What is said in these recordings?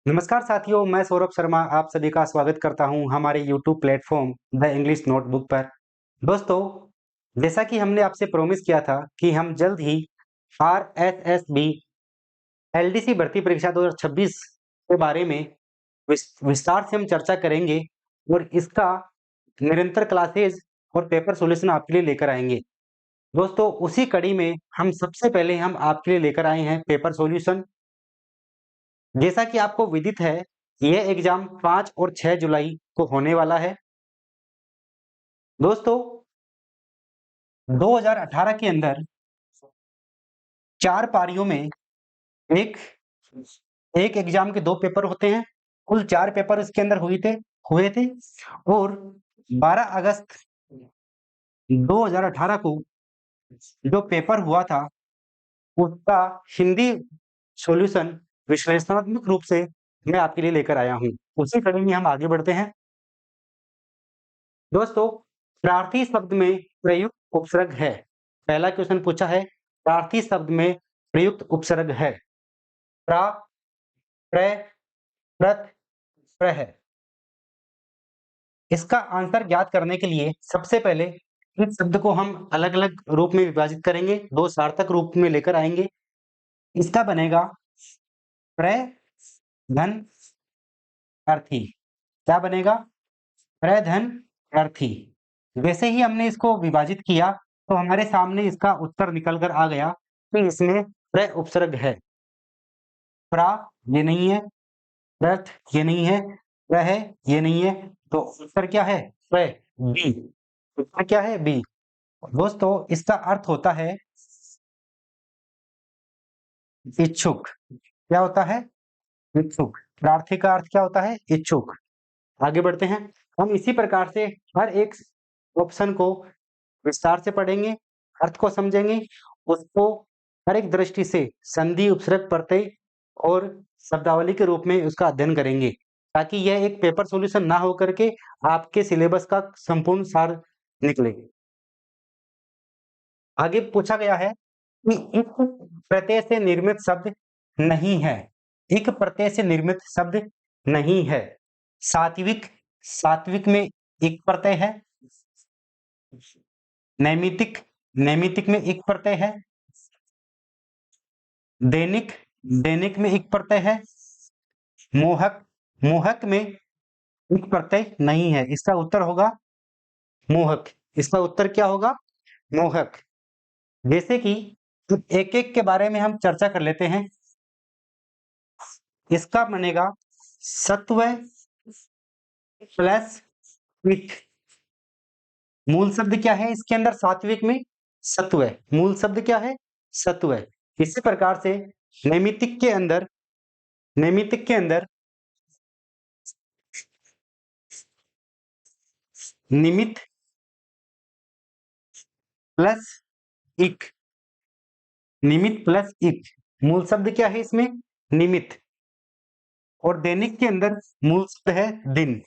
नमस्कार साथियों, मैं सौरभ शर्मा आप सभी का स्वागत करता हूं हमारे YouTube platform the English notebook पर। दोस्तों, जैसा कि हमने आपसे प्रॉमिस किया था कि हम जल्द ही आरएसएसबी एलडीसी भर्ती परीक्षा 2026 के बारे में विस्तार से हम चर्चा करेंगे और इसका निरंतर क्लासेज और पेपर सॉल्यूशन आपके लिए लेकर आएंगे। दोस्तों, उसी कड़ी में हम आपके लिए लेकर आए हैं पेपर सॉल्यूशन। जैसा कि आपको विदित है, यह एग्जाम 5 और 6 जुलाई को होने वाला है। दोस्तों, 2018 के अंदर 4 पारियों में एक एक एग्जाम के 2 पेपर होते हैं। कुल 4 पेपर इसके अंदर हुए थे और 12 अगस्त 2018 को जो पेपर हुआ था, उसका हिंदी सॉल्यूशन विश्लेषणात्मक रूप से मैं आपके लिए लेकर आया हूँ। उसी कड़ी में हम आगे बढ़ते हैं। दोस्तों, प्रार्थी शब्द में प्रयुक्त उपसर्ग है। पहला क्वेश्चन पूछा है, प्रार्थी शब्द में प्रयुक्त उपसर्ग है। प्रा, प्र, प्रत, प्रह। इसका आंसर ज्ञात करने के लिए सबसे पहले इस शब्द को हम अलग-अलग रूप में विभाजित करेंगे, 2 सार्थक रूप में लेकर आएंगे। इसका बनेगा प्र, धन, अर्थी। क्या बनेगा? प्र, धन, अर्थी। वैसे ही हमने इसको विभाजित किया तो हमारे सामने इसका उत्तर निकल कर आ गया कि इसमें प्र उपसर्ग है। प्रा ये नहीं है, प्रथ ये नहीं है, प्रह ये नहीं है, तो उत्तर क्या है? प्र, बी। उत्तर क्या है? बी। दोस्तों, इसका अर्थ होता है इच्छुक। क्या होता है? इच्छुक। प्रार्थी का अर्थ क्या होता है? इच्छुक। आगे बढ़ते हैं। हम इसी प्रकार से हर एक ऑप्शन को विस्तार से पढ़ेंगे, अर्थ को समझेंगे, उसको हर एक दृष्टि से संधि, उपसर्ग, प्रत्यय और शब्दावली के रूप में उसका अध्ययन करेंगे, ताकि यह एक पेपर सॉल्यूशन ना हो करके आपके सिलेबस का संपूर्ण सार निकले। आगे पूछा गया है कि इक प्रत्यय से निर्मित शब्द नहीं है। इक प्रत्यय से निर्मित शब्द नहीं है। सात्विक, सात्विक में इक प्रत्यय है। नैमितिक, नैमितिक में इक प्रत्यय है। दैनिक, दैनिक में इक प्रत्यय है। मोहक, मोहक में इक प्रत्यय नहीं है। इसका उत्तर होगा मोहक। इसका उत्तर क्या होगा? मोहक। जैसे कि एक-एक के बारे में हम चर्चा कर लेते हैं। इसका बनेगा सत्व प्लस इक। मूल शब्द क्या है इसके अंदर? सात्विक में सत्व। मूल शब्द क्या है? सत्व। इसी प्रकार से नैमित्तिक के अंदर, नैमित्तिक के अंदर निमित्त प्लस इक। निमित्त प्लस इक। मूल शब्द क्या है इसमें? निमित्त। और दैनिक के अंदर मूल शब्द है दिन।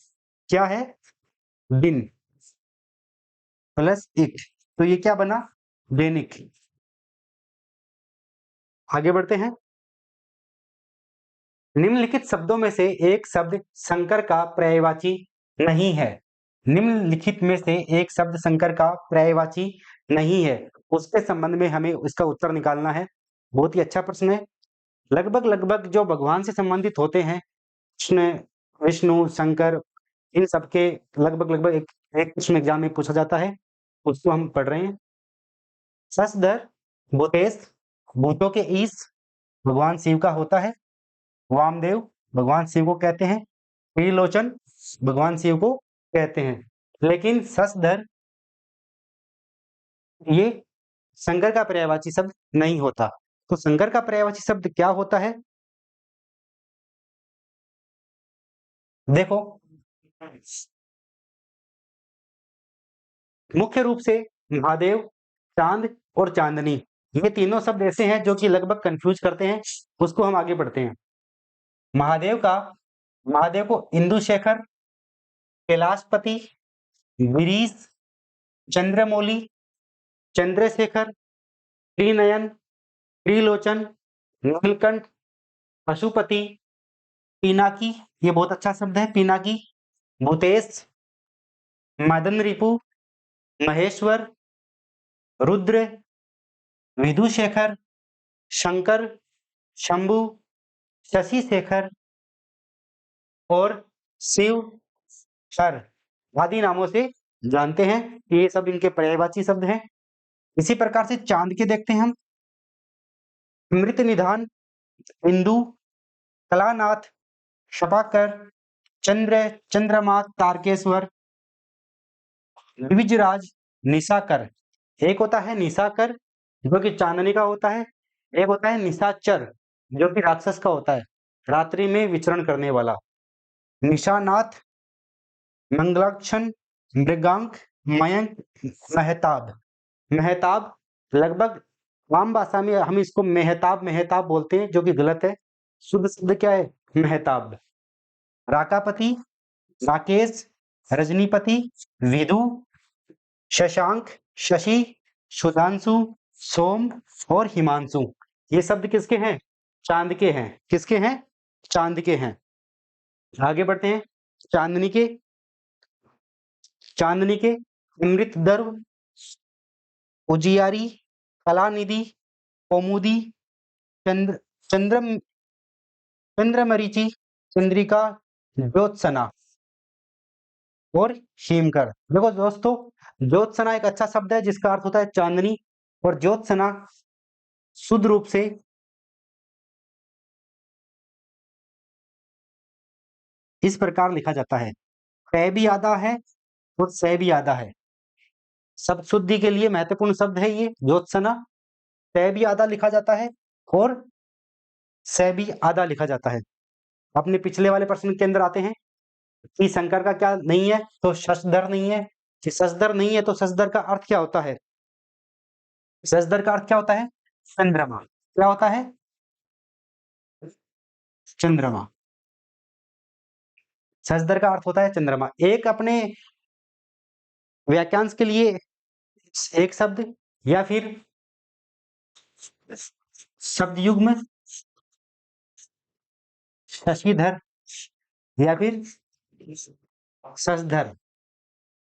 क्या है? दिन प्लस इक। तो ये क्या बना? दैनिक। आगे बढ़ते हैं। निम्नलिखित शब्दों में से एक शब्द संकर का पर्यायवाची नहीं है। निम्नलिखित में से एक शब्द संकर का पर्यायवाची नहीं है। उसके संबंध में हमें इसका उत्तर निकालना है। बहुत ही अच्छा प्रश्न है। लगभग जो भगवान से संबंधित होते हैं, कृष्ण, विष्णु, शंकर, इन सबके लगभग एक एक प्रश्न एग्जाम में पूछा जाता है, उसको हम पढ़ रहे हैं। शशधर, भूतेश, भूतों के ईश भगवान शिव का होता है। वामदेव भगवान शिव को कहते हैं। त्रिलोचन भगवान शिव को कहते हैं। लेकिन शशधर ये शंकर का पर्यायवाची शब्द नहीं होता। तो शंकर का पर्यायवाची शब्द क्या होता है? देखो, मुख्य रूप से महादेव, चांद और चांदनी, ये तीनों शब्द ऐसे हैं जो कि लगभग कंफ्यूज करते हैं। उसको हम आगे बढ़ते हैं। महादेव का, महादेव को इंदुशेखर, कैलाशपति, गिरीश, चंद्रमौली, चंद्रशेखर, त्रिनयन, त्रिलोचन, नीलकंठ, पशुपति, पिनाकी, ये बहुत अच्छा शब्द है, पिनाकी। भूतेश, मदन रिपु, महेश्वर, रुद्र, विधुशेखर, शंकर, शंभु, शशि शेखर और शिव हर आदि नामों से जानते हैं। ये सब इनके पर्यायवाची शब्द हैं। इसी प्रकार से चांद के देखते हैं हम। मृत निधान, इंदु, कलानाथ, क्षपाकर, चंद्र, चंद्रमा, तारकेश्वर, द्विजराज, निशाकर। एक होता है निशाकर जो कि चांदनी का होता है, एक होता है निशाचर जो कि राक्षस का होता है, रात्रि में विचरण करने वाला। निशानाथ, मंगलाक्षण, मृगांक, मयंक, महताब। महताब लगभग आम भाषा में हम इसको मेहताब मेहताब बोलते हैं, जो कि गलत है। शुद्ध शब्द क्या है? महताब। राकापति, राकेश, रजनीपति, विधु, शशांक, शशि, सुधांशु, सोम और हिमांशु। ये शब्द किसके हैं? चांद के हैं। किसके हैं? चांद के हैं। आगे बढ़ते हैं। चांदनी के अमृत दर्व, उजियारी, कलानिधि, कौमुदी, चंद्र चंद्रम चंद्रमरीचि, चंद्रिका, ज्योत्सना और हेमकर। देखो दोस्तों, ज्योत्सना एक अच्छा शब्द है जिसका अर्थ होता है चांदनी, और ज्योत्सना शुद्ध रूप से इस प्रकार लिखा जाता है, कै भी आधा है और सै भी आधा है। शब्द शुद्धि के लिए महत्वपूर्ण शब्द है ये ज्योत्सना। कै भी आधा लिखा जाता है और सै भी आधा लिखा जाता है। अपने पिछले वाले प्रश्न के अंदर आते हैं कि शंकर का क्या नहीं है, तो शशधर नहीं है। कि शशधर नहीं है तो शशधर का अर्थ क्या होता है? शशधर का अर्थ क्या होता है? चंद्रमा। क्या होता है? चंद्रमा। शशधर का अर्थ होता है चंद्रमा। एक अपने वाक्यांश के लिए एक शब्द या फिर शब्द युग्म शशिधर या फिर शशधर,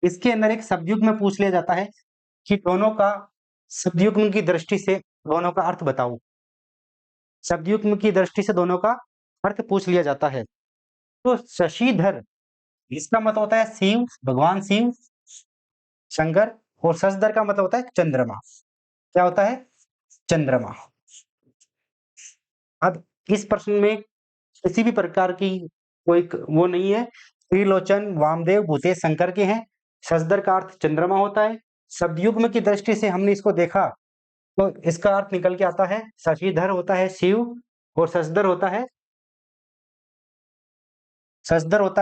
इसके अंदर एक शब्द युग्म पूछ लिया जाता है कि दोनों का शब्द युग्म की दृष्टि से दोनों का अर्थ बताओ। शब्द युग्म की दृष्टि से दोनों का अर्थ पूछ लिया जाता है। तो शशिधर इसका मतलब होता है शिव, भगवान शिव, शंकर। और शशधर का मतलब होता है चंद्रमा। क्या होता है? चंद्रमा। अब इस प्रश्न में किसी भी प्रकार की कोई वो नहीं है। त्रिलोचन, वामदेव, भूतेश शंकर के हैं। शशधर का अर्थ चंद्रमा होता है। शब्द युग्म की दृष्टि से हमने इसको देखा तो इसका अर्थ निकल के आता है शशिधर होता है शिव और शशधर होता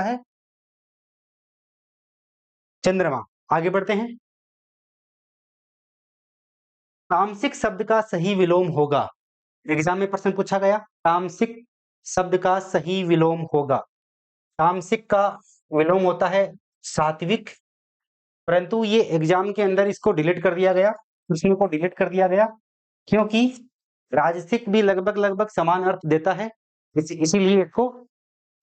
है चंद्रमा। आगे बढ़ते हैं। तामसिक शब्द का सही विलोम होगा। एग्जाम में प्रश्न पूछा गया, तामसिक शब्द का सही विलोम होगा। तामसिक का विलोम होता है सात्विक, परंतु ये एग्जाम के अंदर इसको डिलीट कर दिया गया। प्रश्न को डिलीट कर दिया गया क्योंकि राजसिक भी लगभग लगभग समान अर्थ देता है, इसीलिए इसको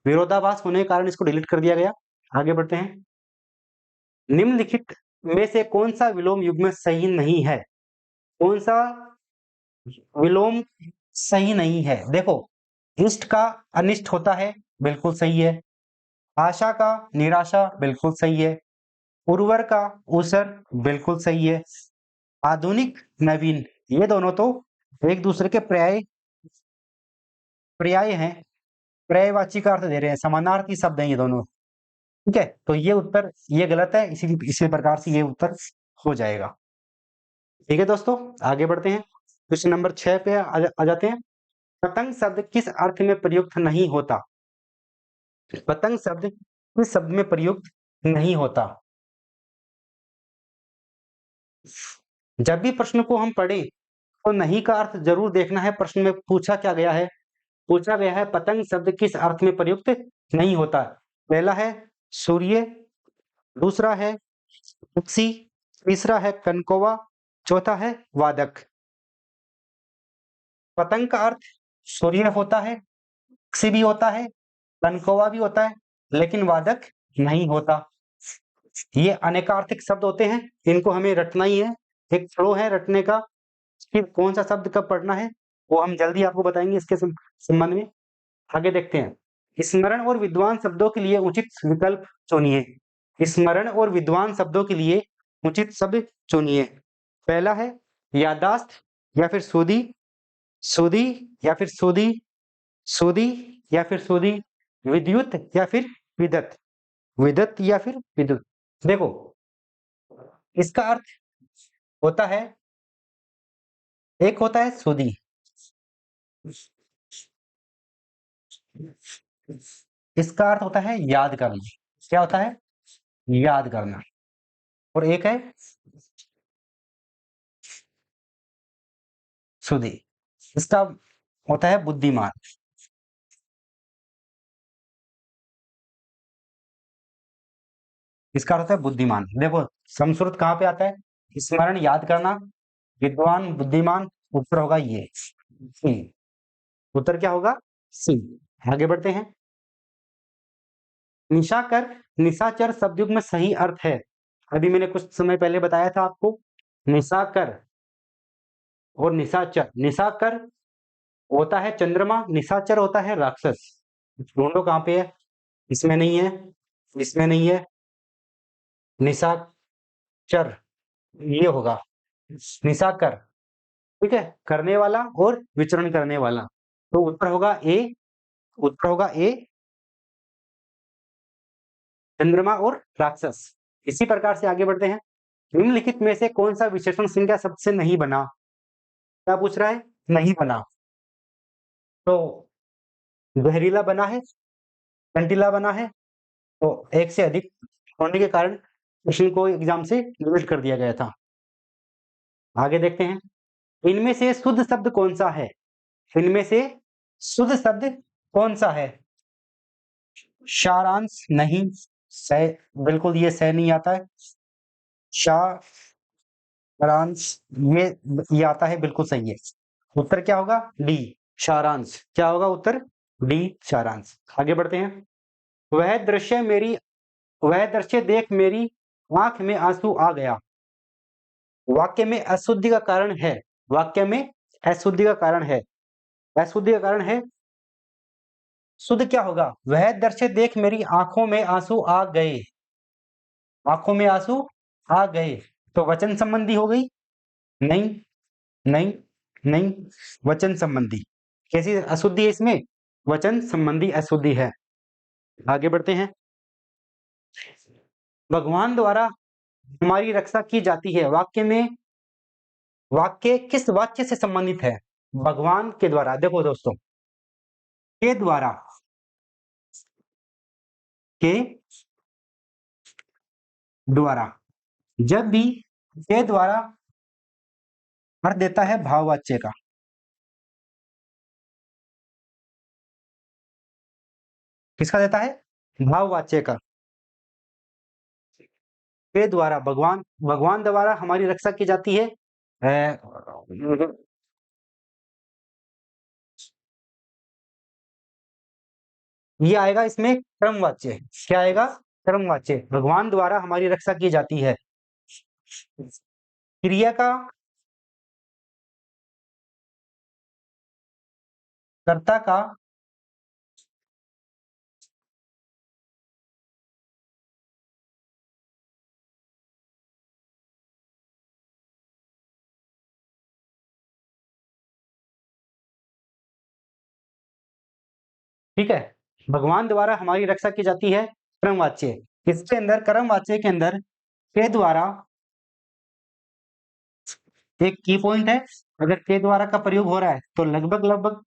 विरोधाभास होने के कारण इसको डिलीट कर दिया गया। आगे बढ़ते हैं। निम्नलिखित में से कौन सा विलोम युग्म सही नहीं है? कौन सा विलोम सही नहीं है? देखो, इष्ट का अनिष्ट होता है, बिल्कुल सही है। आशा का निराशा, बिल्कुल सही है। उर्वर का उसर, बिल्कुल सही है। आधुनिक, नवीन, ये दोनों तो एक दूसरे के पर्याय हैं, पर्यायवाची का अर्थ दे रहे हैं, समानार्थी शब्द हैं ये दोनों। ठीक है, तो ये उत्तर ये गलत है, इसी प्रकार से ये उत्तर हो जाएगा। ठीक है दोस्तों, आगे बढ़ते हैं। क्वेश्चन नंबर 6 पे आ जाते हैं। पतंग शब्द किस अर्थ में प्रयुक्त नहीं होता? पतंग शब्द किस शब्द में प्रयुक्त नहीं होता? जब भी प्रश्न को हम पढ़ें तो नहीं का अर्थ जरूर देखना है। प्रश्न में पूछा क्या गया है? पूछा गया है पतंग शब्द किस अर्थ में प्रयुक्त नहीं होता। पहला है सूर्य, दूसरा है पक्षी, तीसरा है कनकौवा, चौथा है वादक। पतंग का अर्थ सूर्य होता है, पक्षी भी होता है, तनकोवा भी होता है लेकिन वादक नहीं होता। ये अनेकार्थिक शब्द होते हैं, इनको हमें रटना ही है, एक फ्लो है रटने का कि कौन सा शब्द कब पढ़ना है, वो हम जल्दी आपको बताएंगे इसके संबंध में। आगे देखते हैं, स्मरण और विद्वान शब्दों के लिए उचित विकल्प चुनिए। स्मरण और विद्वान शब्दों के लिए उचित शब्द चुनिए। पहला है याददाश्त या फिर सुधि, सुधि या फिर सुधि, सुधि या फिर सुधि, विद्युत या फिर विदत, विदत या फिर विद्युत। देखो, इसका अर्थ होता है, एक होता है सुधि, इसका अर्थ होता है याद करना। क्या होता है? याद करना। और एक है सुधि, इसका होता है बुद्धिमान। इसका अर्थ होता है बुद्धिमान। देखो, संस्कृत कहाँ पे आता है? स्मरण याद करना, विद्वान बुद्धिमान, उत्तर होगा ये सी। उत्तर क्या होगा? सी। आगे बढ़ते हैं, निशाकर निशाचर शब्दयुग में सही अर्थ है। अभी मैंने कुछ समय पहले बताया था आपको, निशाकर और निशाचर। निशाकर होता है चंद्रमा, निशाचर होता है राक्षस। ढूंढो कहाँ पे है? इसमें नहीं है, इसमें नहीं है, निशाचर ये होगा निशाकर। ठीक है, करने वाला और विचरण करने वाला। तो उत्तर होगा ए, उत्तर होगा ए, चंद्रमा और राक्षस। इसी प्रकार से आगे बढ़ते हैं, निम्नलिखित में से कौन सा विशेषण संज्ञा शब्द से नहीं बना? क्या पूछ रहा है? नहीं बना। तो जहरीला बना है, कंटीला बना है, तो एक से अधिक होने के कारण प्रश्न को एग्जाम से डिलीट कर दिया गया था। आगे देखते हैं, इनमें से शुद्ध शब्द कौन सा है? इनमें से शुद्ध शब्द कौन सा है? सारांश नहीं, सह, बिल्कुल ये सह नहीं आता है। सारांश ये आता है, बिल्कुल सही है। उत्तर क्या होगा? डी, सारांश। क्या होगा उत्तर? डी, सारांश। आगे बढ़ते हैं, वह दृश्य मेरी, वह दृश्य देख मेरी आंख में आंसू आ गया। वाक्य में अशुद्धि का कारण है, वाक्य में अशुद्धि का कारण है, अशुद्धि का कारण है, शुद्ध क्या होगा? वह दृश्य देख मेरी आंखों में आंसू आ गए, आंखों में आंसू आ गए, तो वचन संबंधी हो गई? नहीं, नहीं, नहीं, वचन संबंधी। कैसी अशुद्धि है इसमें? वचन संबंधी अशुद्धि है। आगे बढ़ते हैं, भगवान द्वारा हमारी रक्षा की जाती है। वाक्य में, वाक्य किस वाक्य से संबंधित है? भगवान के द्वारा। देखो दोस्तों, के द्वारा, के द्वारा, जब भी के द्वारा अर्थ देता है भाववाच्य का, किसका देता है? भाववाच्य का। के द्वारा, भगवान, भगवान द्वारा हमारी रक्षा की जाती है। ये आएगा इसमें क्रमवाच्य। क्या आएगा? क्रमवाच्य। भगवान द्वारा हमारी रक्षा की जाती है। क्रिया का कर्ता का ठीक है, भगवान द्वारा हमारी रक्षा की जाती है, क्रमवाच्य। इसके अंदर क्रमवाच्य के अंदर के द्वारा एक की पॉइंट है, अगर के द्वारा का प्रयोग हो रहा है तो लगभग लगभग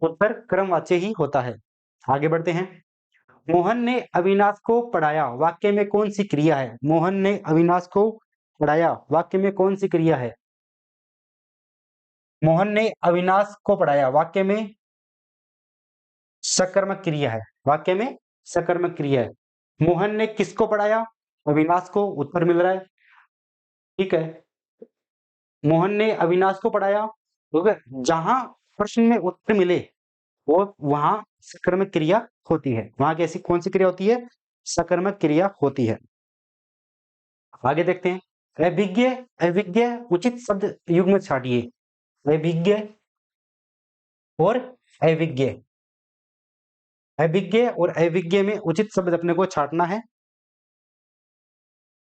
उत्तर क्रमवाच्य ही होता है। आगे बढ़ते हैं, मोहन ने अविनाश को पढ़ाया। वाक्य में कौन सी क्रिया है? मोहन ने अविनाश को पढ़ाया, वाक्य में कौन सी क्रिया है? मोहन ने अविनाश को पढ़ाया, वाक्य में सकर्मक क्रिया है, वाक्य में सकर्मक क्रिया है। मोहन ने किसको पढ़ाया? अविनाश को, उत्तर मिल रहा है। ठीक है, मोहन ने अविनाश को पढ़ाया। जहां प्रश्न में उत्तर मिले वो वहां सकर्मक क्रिया होती है। वहां कैसी कौन सी क्रिया होती है? सकर्मक क्रिया होती है। आगे देखते हैं, अभिज्ञ अभिज्ञ उचित शब्द युग्म छाटिए। अभिज्ञ और अभिज्ञ, अभिज्ञ और अभिज्ञ में उचित शब्द अपने को छाटना है।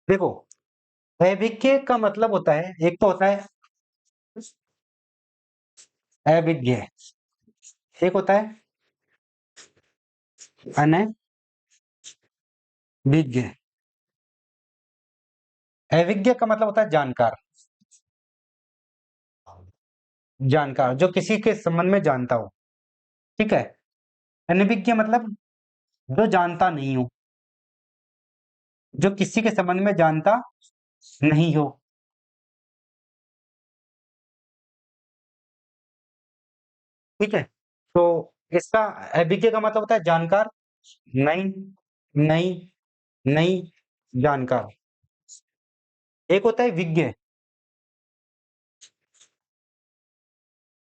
देखो, अभिज्ञ का मतलब होता है, एक तो होता है अभिज्ञ, एक होता है अनभिज्ञ। अभिज्ञ का मतलब होता है जानकार, जानकार जो किसी के संबंध में जानता हो, ठीक है। अनभिज्ञ मतलब जो जानता नहीं हो, जो किसी के संबंध में जानता नहीं हो, ठीक है। तो इसका अभिज्ञ का मतलब होता है जानकार, नहीं, नहीं, नहीं, जानकार। एक होता है विज्ञ,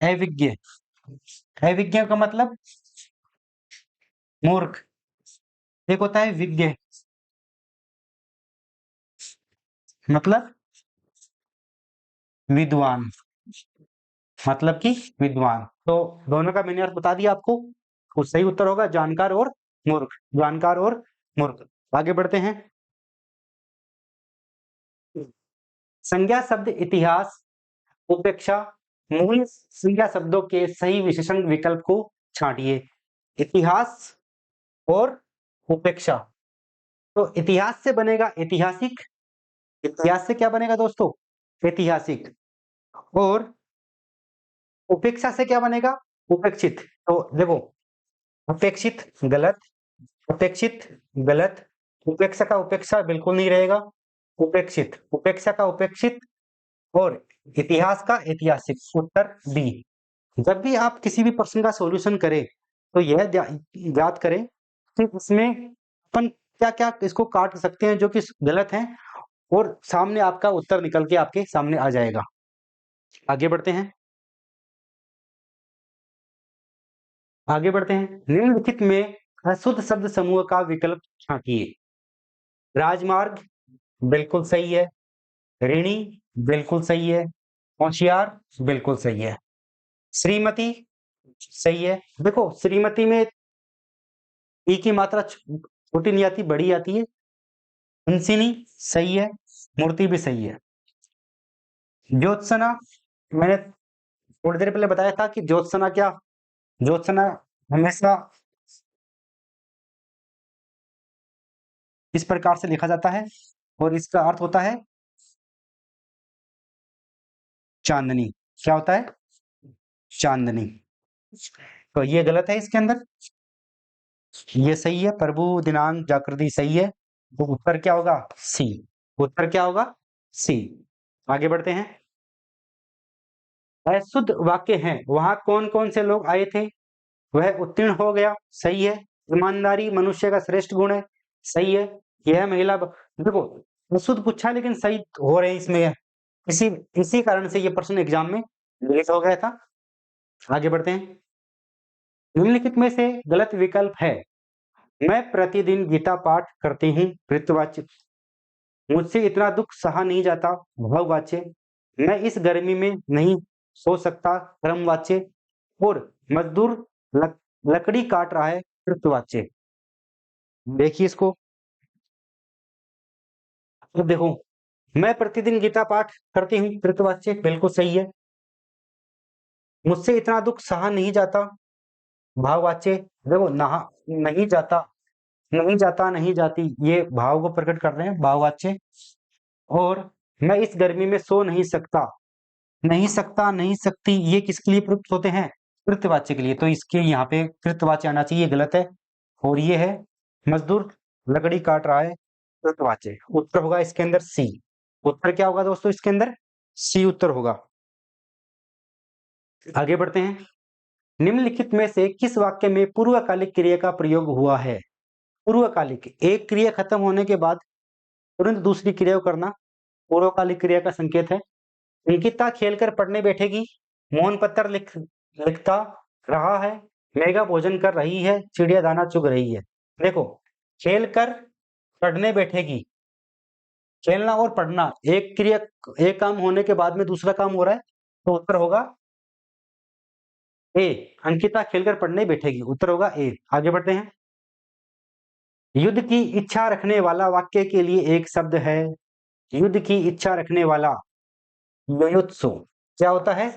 अविज्ञ, अविज्ञ का मतलब मूर्ख। एक होता है विज्ञ, मतलब विद्वान, मतलब कि विद्वान। तो दोनों का मैंने अर्थ बता दिया आपको। तो सही उत्तर होगा जानकार और मूर्ख, जानकार और मूर्ख। आगे बढ़ते हैं, संज्ञा शब्द इतिहास उपेक्षा मूल संज्ञा शब्दों के सही विशेषण विकल्प को छांटिए। इतिहास और उपेक्षा, तो इतिहास से बनेगा ऐतिहासिक, इतिहास से क्या बनेगा दोस्तों? ऐतिहासिक। और उपेक्षा से क्या बनेगा? उपेक्षित। तो देखो, अपेक्षित गलत, अपेक्षित गलत, उपेक्षा का उपेक्षा बिल्कुल नहीं रहेगा, उपेक्षित, उपेक्षा का उपेक्षित, और इतिहास का ऐतिहासिक। उत्तर बी। जब भी आप किसी भी प्रश्न का सॉल्यूशन करें तो यह याद करें कि इसमें अपन क्या क्या इसको काट सकते हैं जो कि गलत है, और सामने आपका उत्तर निकल के आपके सामने आ जाएगा। आगे बढ़ते हैं, आगे बढ़ते हैं, निम्नलिखित में अशुद्ध शब्द समूह का विकल्प छांटिए। राजमार्ग बिल्कुल सही है, ऋणी बिल्कुल सही है, होशियार बिल्कुल सही है, श्रीमती सही है। देखो, श्रीमती में ई की मात्रा छोटी नहीं आती, बड़ी आती है। हंसिनी सही है, मूर्ति भी सही है। ज्योत्सना, मैंने थोड़ी देर पहले बताया था कि ज्योत्सना क्या, ज्योत्सना हमेशा इस प्रकार से लिखा जाता है और इसका अर्थ होता है चांदनी। क्या होता है? चांदनी। तो ये गलत है इसके अंदर, ये सही है, प्रभु दिनांक जागृति सही है। तो उत्तर क्या होगा? सी। उत्तर क्या होगा? सी। आगे बढ़ते हैं, अशुद्ध वाक्य हैं वहां कौन कौन से लोग आए थे? वह उत्तीर्ण हो गया, सही है। ईमानदारी मनुष्य का श्रेष्ठ गुण है, सही है। यह महिला देखो, अशुद्ध पूछा लेकिन सही हो रहे हैं इसमें, इसी इसी कारण से ये प्रश्न एग्जाम में डिलीट हो गया था। आगे बढ़ते हैं, निम्नलिखित में से गलत विकल्प है। मैं प्रतिदिन गीता पाठ करती हूँ, कृतवाच्य। मुझसे इतना दुख सहा नहीं जाता, भाववाच्य। मैं इस गर्मी में नहीं सो सकता, कर्मवाच्य। और मजदूर लकड़ी काट रहा है, कृतवाच्य। देखिए इसको, तो देखो, मैं प्रतिदिन गीता पाठ करती हूँ, कृतवाच्य बिल्कुल सही है। मुझसे इतना दुख सहा नहीं जाता, भाववाच्य। देखो, नहा नहीं जाता, नहीं जाता, नहीं जाती, ये भाव को प्रकट कर रहे हैं, भाववाच्य। और मैं इस गर्मी में सो नहीं सकता, नहीं सकता, नहीं सकती, ये किसके लिए प्रयुक्त होते हैं? कृतवाच्य के लिए। तो इसके यहाँ पे कृतवाच्य आना चाहिए, गलत है। और ये है मजदूर लकड़ी काट रहा है, कृतवाच्य। उत्तर होगा इसके अंदर सी। उत्तर क्या होगा दोस्तों इसके अंदर? सी उत्तर होगा। आगे बढ़ते हैं, निम्नलिखित में से किस वाक्य में पूर्वकालिक क्रिया का प्रयोग हुआ है? पूर्वकालिक, एक क्रिया खत्म होने के बाद तुरंत दूसरी क्रिया को करना पूर्वकालिक क्रिया का संकेत है। अंकिता खेलकर पढ़ने बैठेगी, मोहन पत्र लिखता रहा है, मेघा भोजन कर रही है, चिड़िया दाना चुग रही है। देखो, खेल कर पढ़ने बैठेगी। खेलना और पढ़ना एक क्रिया, एक काम होने के बाद में दूसरा काम हो रहा है, तो उत्तर होगा ए। अंकिता खेलकर पढ़ने बैठेगी, उत्तर होगा ए। आगे बढ़ते हैं। युद्ध की इच्छा रखने वाला वाक्य के लिए एक शब्द है। युद्ध की इच्छा रखने वाला, युयुत्सु। क्या होता है?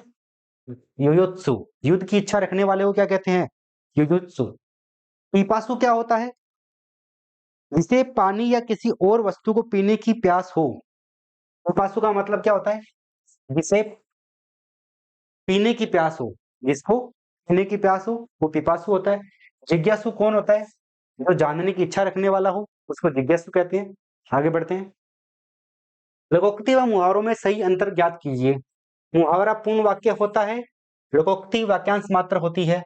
युयुत्सु। युद्ध की इच्छा रखने वाले को क्या कहते हैं? युयुत्सु। पिपासु क्या होता है? जिसे पानी या किसी और वस्तु को पीने की प्यास हो। पिपासु का मतलब क्या होता है? जिसे पीने की प्यास हो। जिसको पीने की प्यास हो वो पिपासु होता है। जिज्ञासु कौन होता है? जो जानने की इच्छा रखने वाला हो उसको जिज्ञासु कहते हैं। आगे बढ़ते हैं। लोकोक्ति व मुहावरों में सही अंतर ज्ञात कीजिए। मुहावरा पूर्ण वाक्य होता है, लोकोक्ति वाक्यांश मात्र होती है।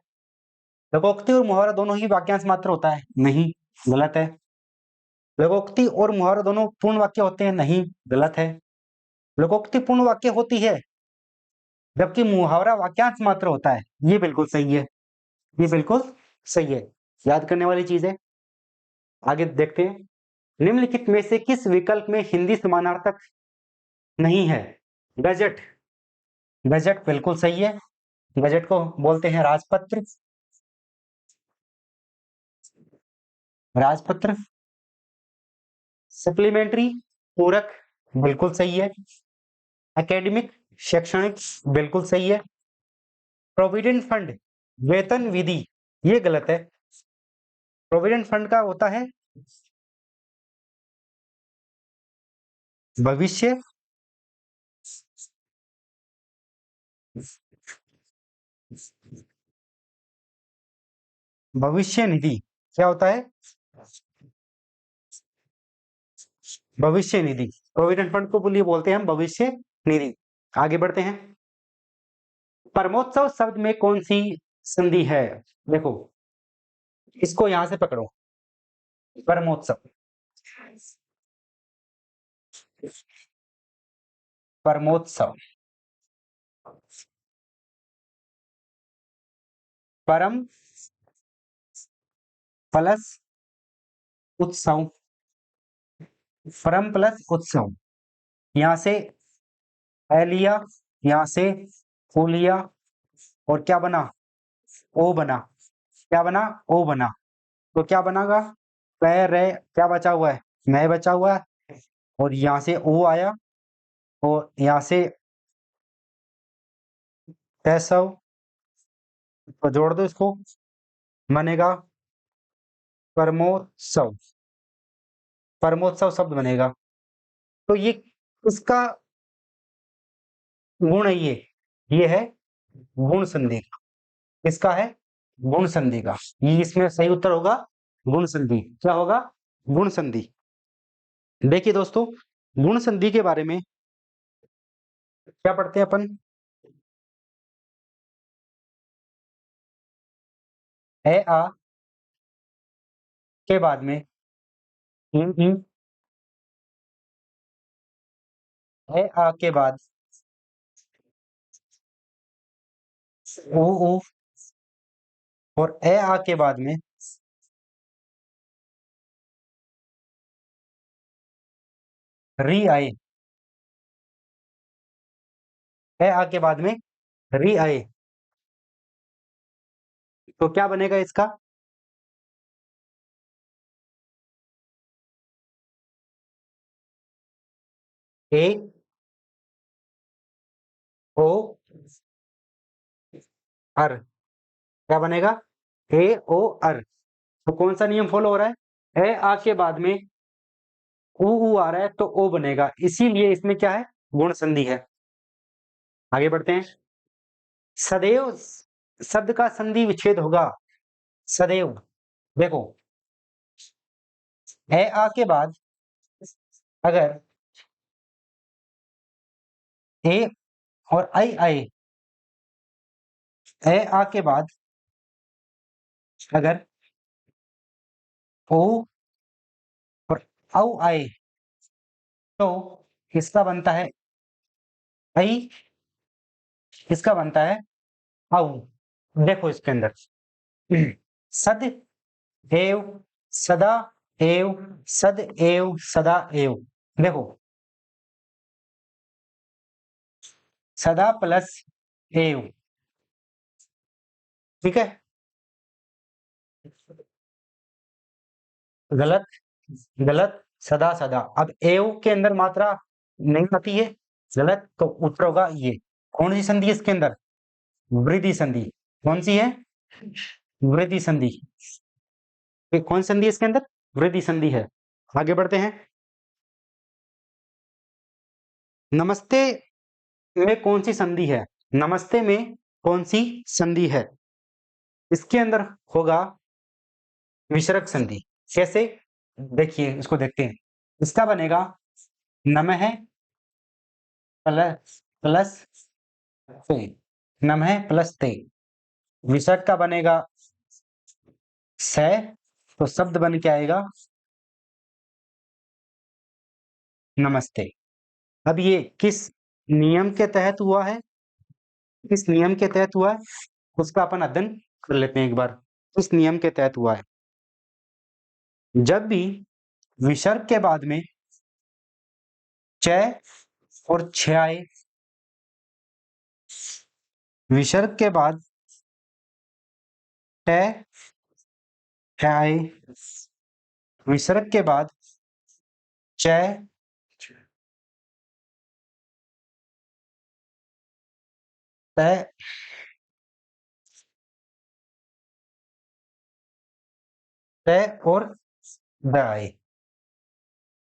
लोकोक्ति और मुहावरा दोनों ही वाक्यांश मात्र होता है, नहीं, गलत है। लोकोक्ति और मुहावरा दोनों पूर्ण वाक्य होते हैं, नहीं, गलत है। लोकोक्ति पूर्ण वाक्य होती है, जबकि मुहावरा वाक्यांश मात्र होता है, ये बिल्कुल सही है। ये बिल्कुल सही है, याद करने वाली चीज है। आगे देखते हैं। निम्नलिखित में से किस विकल्प में हिंदी समानार्थक नहीं है? गजट। गजट बिल्कुल सही है। गजट को बोलते हैं राजपत्र। राजपत्र। सप्लीमेंट्री, पूरक, बिल्कुल सही है। एकेडमिक, शैक्षणिक, बिल्कुल सही है। प्रोविडेंट फंड, वेतन विधि, ये गलत है। प्रोविडेंट फंड का होता है भविष्य भविष्य निधि। क्या होता है? भविष्य निधि। प्रोविडेंट फंड को बोलिए, बोलते हैं हम भविष्य निधि। आगे बढ़ते हैं। परमोत्सव शब्द में कौन सी संधि है? देखो, इसको यहां से पकड़ो। परमोत्सव। परमोत्सव। परम प्लस उत्सव। परम प्लस उत्सव। यहां से है लिया, यहां से ओ लिया, और क्या बना? ओ बना। क्या बना? ओ बना। तो क्या बनागा? पैर रे, क्या बचा हुआ है? मैं बचा हुआ है। और यहां से ओ आया, और यहां से पैसव, तो जोड़ दो इसको, बनेगा परमोत्सव। परमोत्सव शब्द बनेगा। तो ये इसका गुण है, ये है गुण संधि। इसका है गुण संधि का। ये इसमें सही उत्तर होगा गुण संधि। क्या होगा? गुण संधि। देखिए दोस्तों, गुण संधि के बारे में क्या पढ़ते हैं अपन? ए आ के बाद में ई, ए आ के बाद ऊ ऊ, और ए आ के बाद में री आए। ए आ के बाद में री आए, तो क्या बनेगा इसका? ए ओ अर। क्या बनेगा? ए ओ अर। तो कौन सा नियम फॉलो हो रहा है? ए आ के बाद में ऊ आ रहा है, तो ओ बनेगा, इसीलिए इसमें क्या है? गुण संधि है। आगे बढ़ते हैं। सदैव शब्द का संधि विच्छेद होगा। सदैव। देखो, ए आ के बाद अगर ए और आई आए, ए आ के बाद अगर ओ और औ आए, तो इसका बनता है आई, इसका बनता है औ। देखो इसके अंदर सद एव, सदा एव, सद एव, सदा एव। देखो, सदा प्लस एव, ठीक है, गलत, गलत, सदा सदा। अब एव के अंदर मात्रा नहीं आती है, गलत, तो उत्तर होगा ये। कौन सी संधि है इसके अंदर? वृद्धि संधि। कौन सी है? वृद्धि संधि। ये कौन संधि है इसके अंदर? वृद्धि संधि है। आगे बढ़ते हैं। नमस्ते में कौन सी संधि है? नमस्ते में कौन सी संधि है? इसके अंदर होगा विसर्ग संधि। कैसे? देखिए, इसको देखते हैं। इसका बनेगा नमः प्लस प्लस ते, नमः प्लस ते। विसर्ग का बनेगा से, तो शब्द बन के आएगा नमस्ते। अब ये किस नियम के तहत हुआ है? किस नियम के तहत हुआ है उसका अपन अध्ययन कर लेते हैं एक बार। किस नियम के तहत हुआ है? जब भी विसर्ग के बाद में च और छ आए, विसर्ग के बाद ट छ आए, विसर्ग के बाद च त और द आए,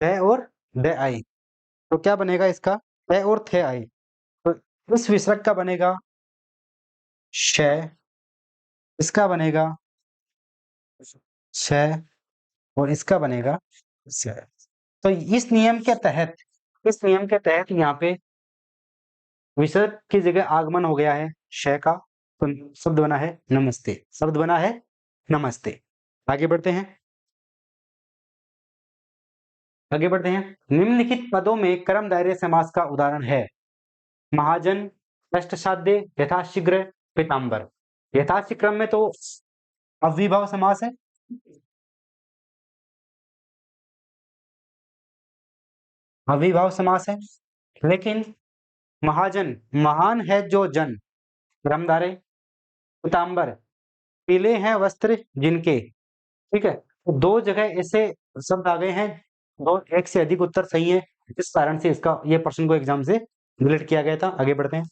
त और द आए, तो क्या बनेगा इसका? त और थे आए, तो इस विसर्ग का बनेगा श, इसका बनेगा छ, और इसका बनेगा स। तो इस नियम के तहत यहाँ पे विसर्ग की जगह आगमन हो गया है श का, तो शब्द बना है नमस्ते। शब्द बना है नमस्ते। आगे बढ़ते हैं। आगे बढ़ते हैं। निम्नलिखित पदों में कर्म दायरे समास का उदाहरण है। महाजन, कष्टसाध्य, यथाशीघ्र, पीताम्बर। यथाशीघ्र क्रम में तो अव्ययीभाव समास है, अव्ययीभाव समास है। लेकिन महाजन, महान है जो जन, कर्मधारय। पीताम्बर, पीले हैं वस्त्र जिनके, ठीक है। तो दो जगह ऐसे शब्द आ गए हैं, दो एक से अधिक उत्तर सही है, इस कारण से इसका ये प्रश्न को एग्जाम से डिलीट किया गया था। आगे बढ़ते हैं।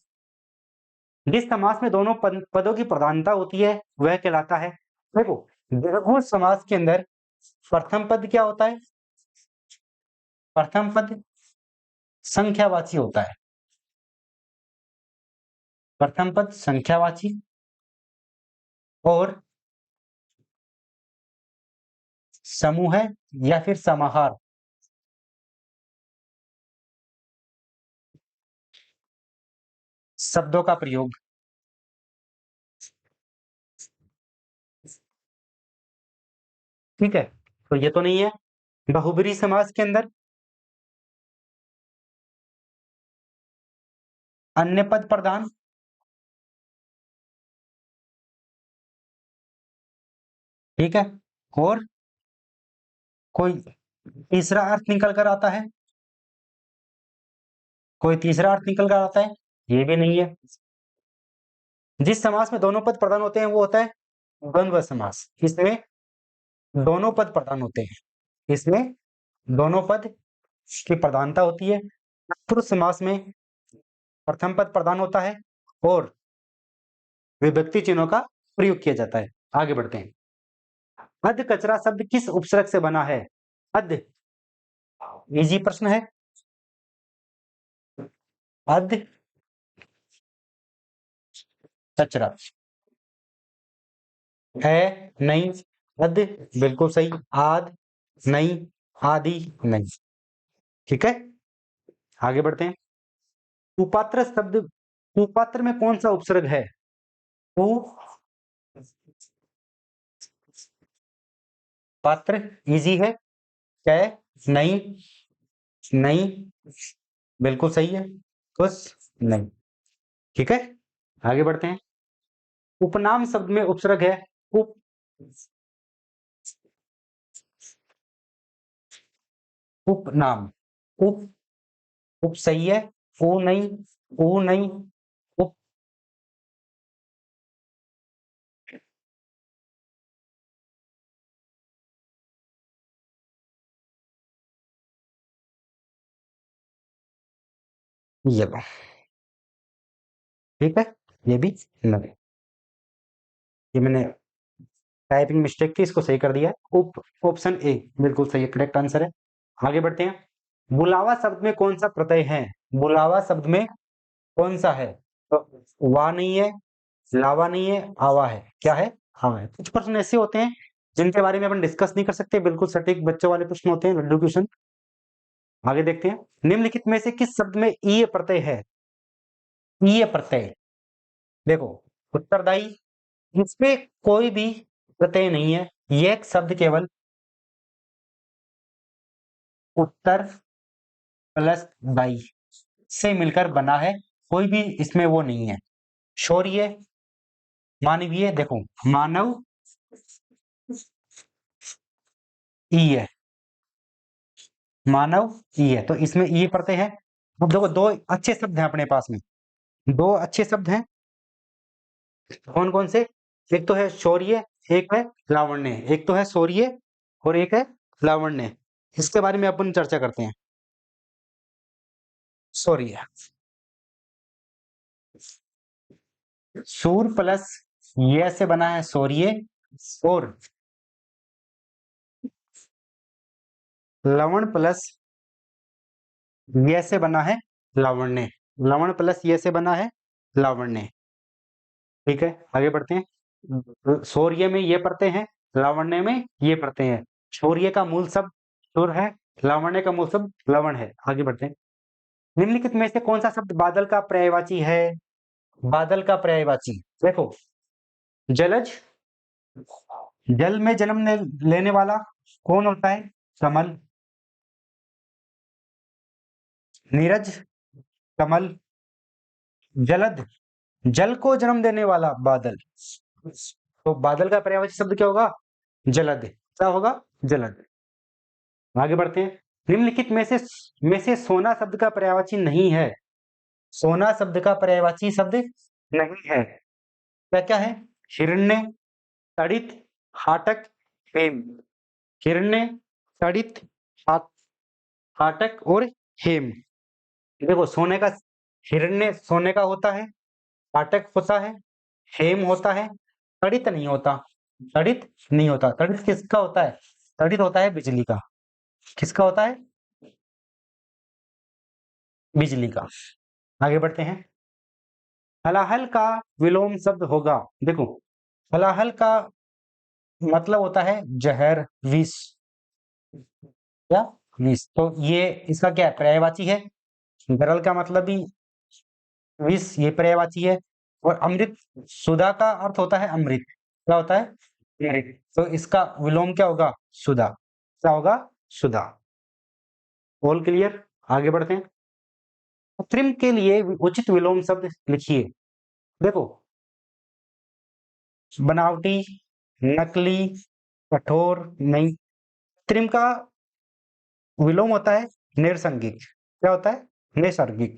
जिस समास में दोनों पदों की प्रधानता होती है वह कहलाता है। देखो, द्विगु समास के अंदर प्रथम पद क्या होता है? प्रथम पद संख्यावाची होता है। प्रथम पद संख्यावाची और समूह है या फिर समाहार, शब्दों का प्रयोग। ठीक है, तो ये तो नहीं है। बहुब्री समास के अंदर अन्य पद प्रधान, ठीक है, और कोई तीसरा अर्थ निकल कर आता है, कोई तीसरा अर्थ निकल कर आता है, ये भी नहीं है। जिस समास में दोनों पद प्रधान होते हैं वो होता है द्वंद्व समास। इसमें दोनों पद प्रधान होते हैं, इसमें दोनों पद की प्रधानता होती है। तत्पुरुष समास में प्रथम पद प्रधान होता है और विभक्ति चिन्हों का प्रयोग किया जाता है। आगे बढ़ते हैं। अध कचरा शब्द किस उपसर्ग से बना है? अध, इजी प्रश्न है। अध कचरा है, नहीं, अध बिल्कुल सही, आद नहीं, आदि नहीं, ठीक है। आगे बढ़ते हैं। कुपात्र शब्द, कुपात्र में कौन सा उपसर्ग है? कु पात्र इजी है। कै नहीं, नहीं बिल्कुल सही है, कुछ नहीं, ठीक है। आगे बढ़ते हैं। उपनाम शब्द में उपसर्ग है उप, उपनाम। उप उप सही है। ओ नहीं, ओ नहीं। उप ये लो, ठीक है। ये भी नहीं, ये मैंने टाइपिंग मिस्टेक थी, इसको सही कर दिया है। उप ऑप्शन ए बिल्कुल सही है, करेक्ट आंसर है। आगे बढ़ते हैं। बुलावा शब्द में कौन सा प्रत्यय है? बुलावा शब्द में कौन सा है? तो वा नहीं है, लावा नहीं है, आवा है। क्या है? आवा है। कुछ प्रश्न ऐसे होते हैं जिनके बारे में अपन डिस्कस नहीं कर सकते, बिल्कुल सटीक बच्चों वाले प्रश्न होते हैं, लड्डू क्वेश्चन। आगे देखते हैं। निम्नलिखित में से किस शब्द में ईय प्रत्यय है? ईय प्रत्यय, देखो, उत्तरदायी, इसमें कोई भी प्रत्यय नहीं है, ये एक शब्द केवल उत्तर प्लस दाई से मिलकर बना है, कोई भी इसमें वो नहीं है। शौर्य, मानवीय, देखो, मानव, ई है, मानव ई है, तो इसमें ई प्रत्यय है। अब देखो, दो अच्छे शब्द हैं अपने पास में, दो अच्छे शब्द हैं, कौन कौन से? एक तो है शौर्य, एक है लावण्य। एक तो है शौर्य और एक है लावण्य। इसके बारे में अपन चर्चा करते हैं। शौर्य, सूर प्लस ये से बना है शौर्य, और लवण प्लस ये से बना है लावण्य। लवण प्लस ये से बना है लावण्य। ठीक है, आगे बढ़ते हैं। शौर्य में ये पढ़ते हैं, लावण्य में ये पढ़ते हैं। शौर्य का मूल शब्द सुर है, लावण्य का मूल शब्द लवण है। आगे बढ़ते हैं। निम्नलिखित में से कौन सा शब्द बादल का पर्यायवाची है? बादल का पर्यायवाची, देखो, जलज, जल में जन्म लेने वाला कौन होता है? कमल। नीरज, कमल। जलद, जल को जन्म देने वाला बादल। तो बादल का पर्यायवाची शब्द क्या होगा? जलद। क्या होगा? जलद। आगे बढ़ते हैं। निम्नलिखित में से सोना शब्द का पर्यायवाची नहीं है। सोना शब्द का पर्यायवाची शब्द नहीं है। क्या क्या है? हिरण्य, तड़ित, हाटक, हेम। हिरण्य, तड़ित, हा- हाटक और हेम। देखो, सोने का, हिरण्य सोने का होता है, हाटक होता है, हेम होता है, तड़ित नहीं होता। तड़ित नहीं होता। तड़ित किसका होता है? तड़ित होता है बिजली का। किसका होता है? बिजली का। आगे बढ़ते हैं। हलाहल का विलोम शब्द होगा, देखो, हलाहल का मतलब होता है जहर, विष, या विष। तो ये इसका क्या है? पर्यायवाची है। गरल का मतलब भी विष, ये पर्यायवाची है। और अमृत, सुधा का अर्थ होता है अमृत। क्या होता है? अमृत। तो इसका विलोम क्या होगा? सुधा। क्या होगा? सुधा। All clear? आगे बढ़ते हैं। कृत्रिम के लिए उचित विलोम शब्द लिखिए। देखो, बनावटी, नकली, कठोर, नहीं। कृत्रिम का विलोम होता है नैसर्गिक। क्या होता है? नैसर्गिक।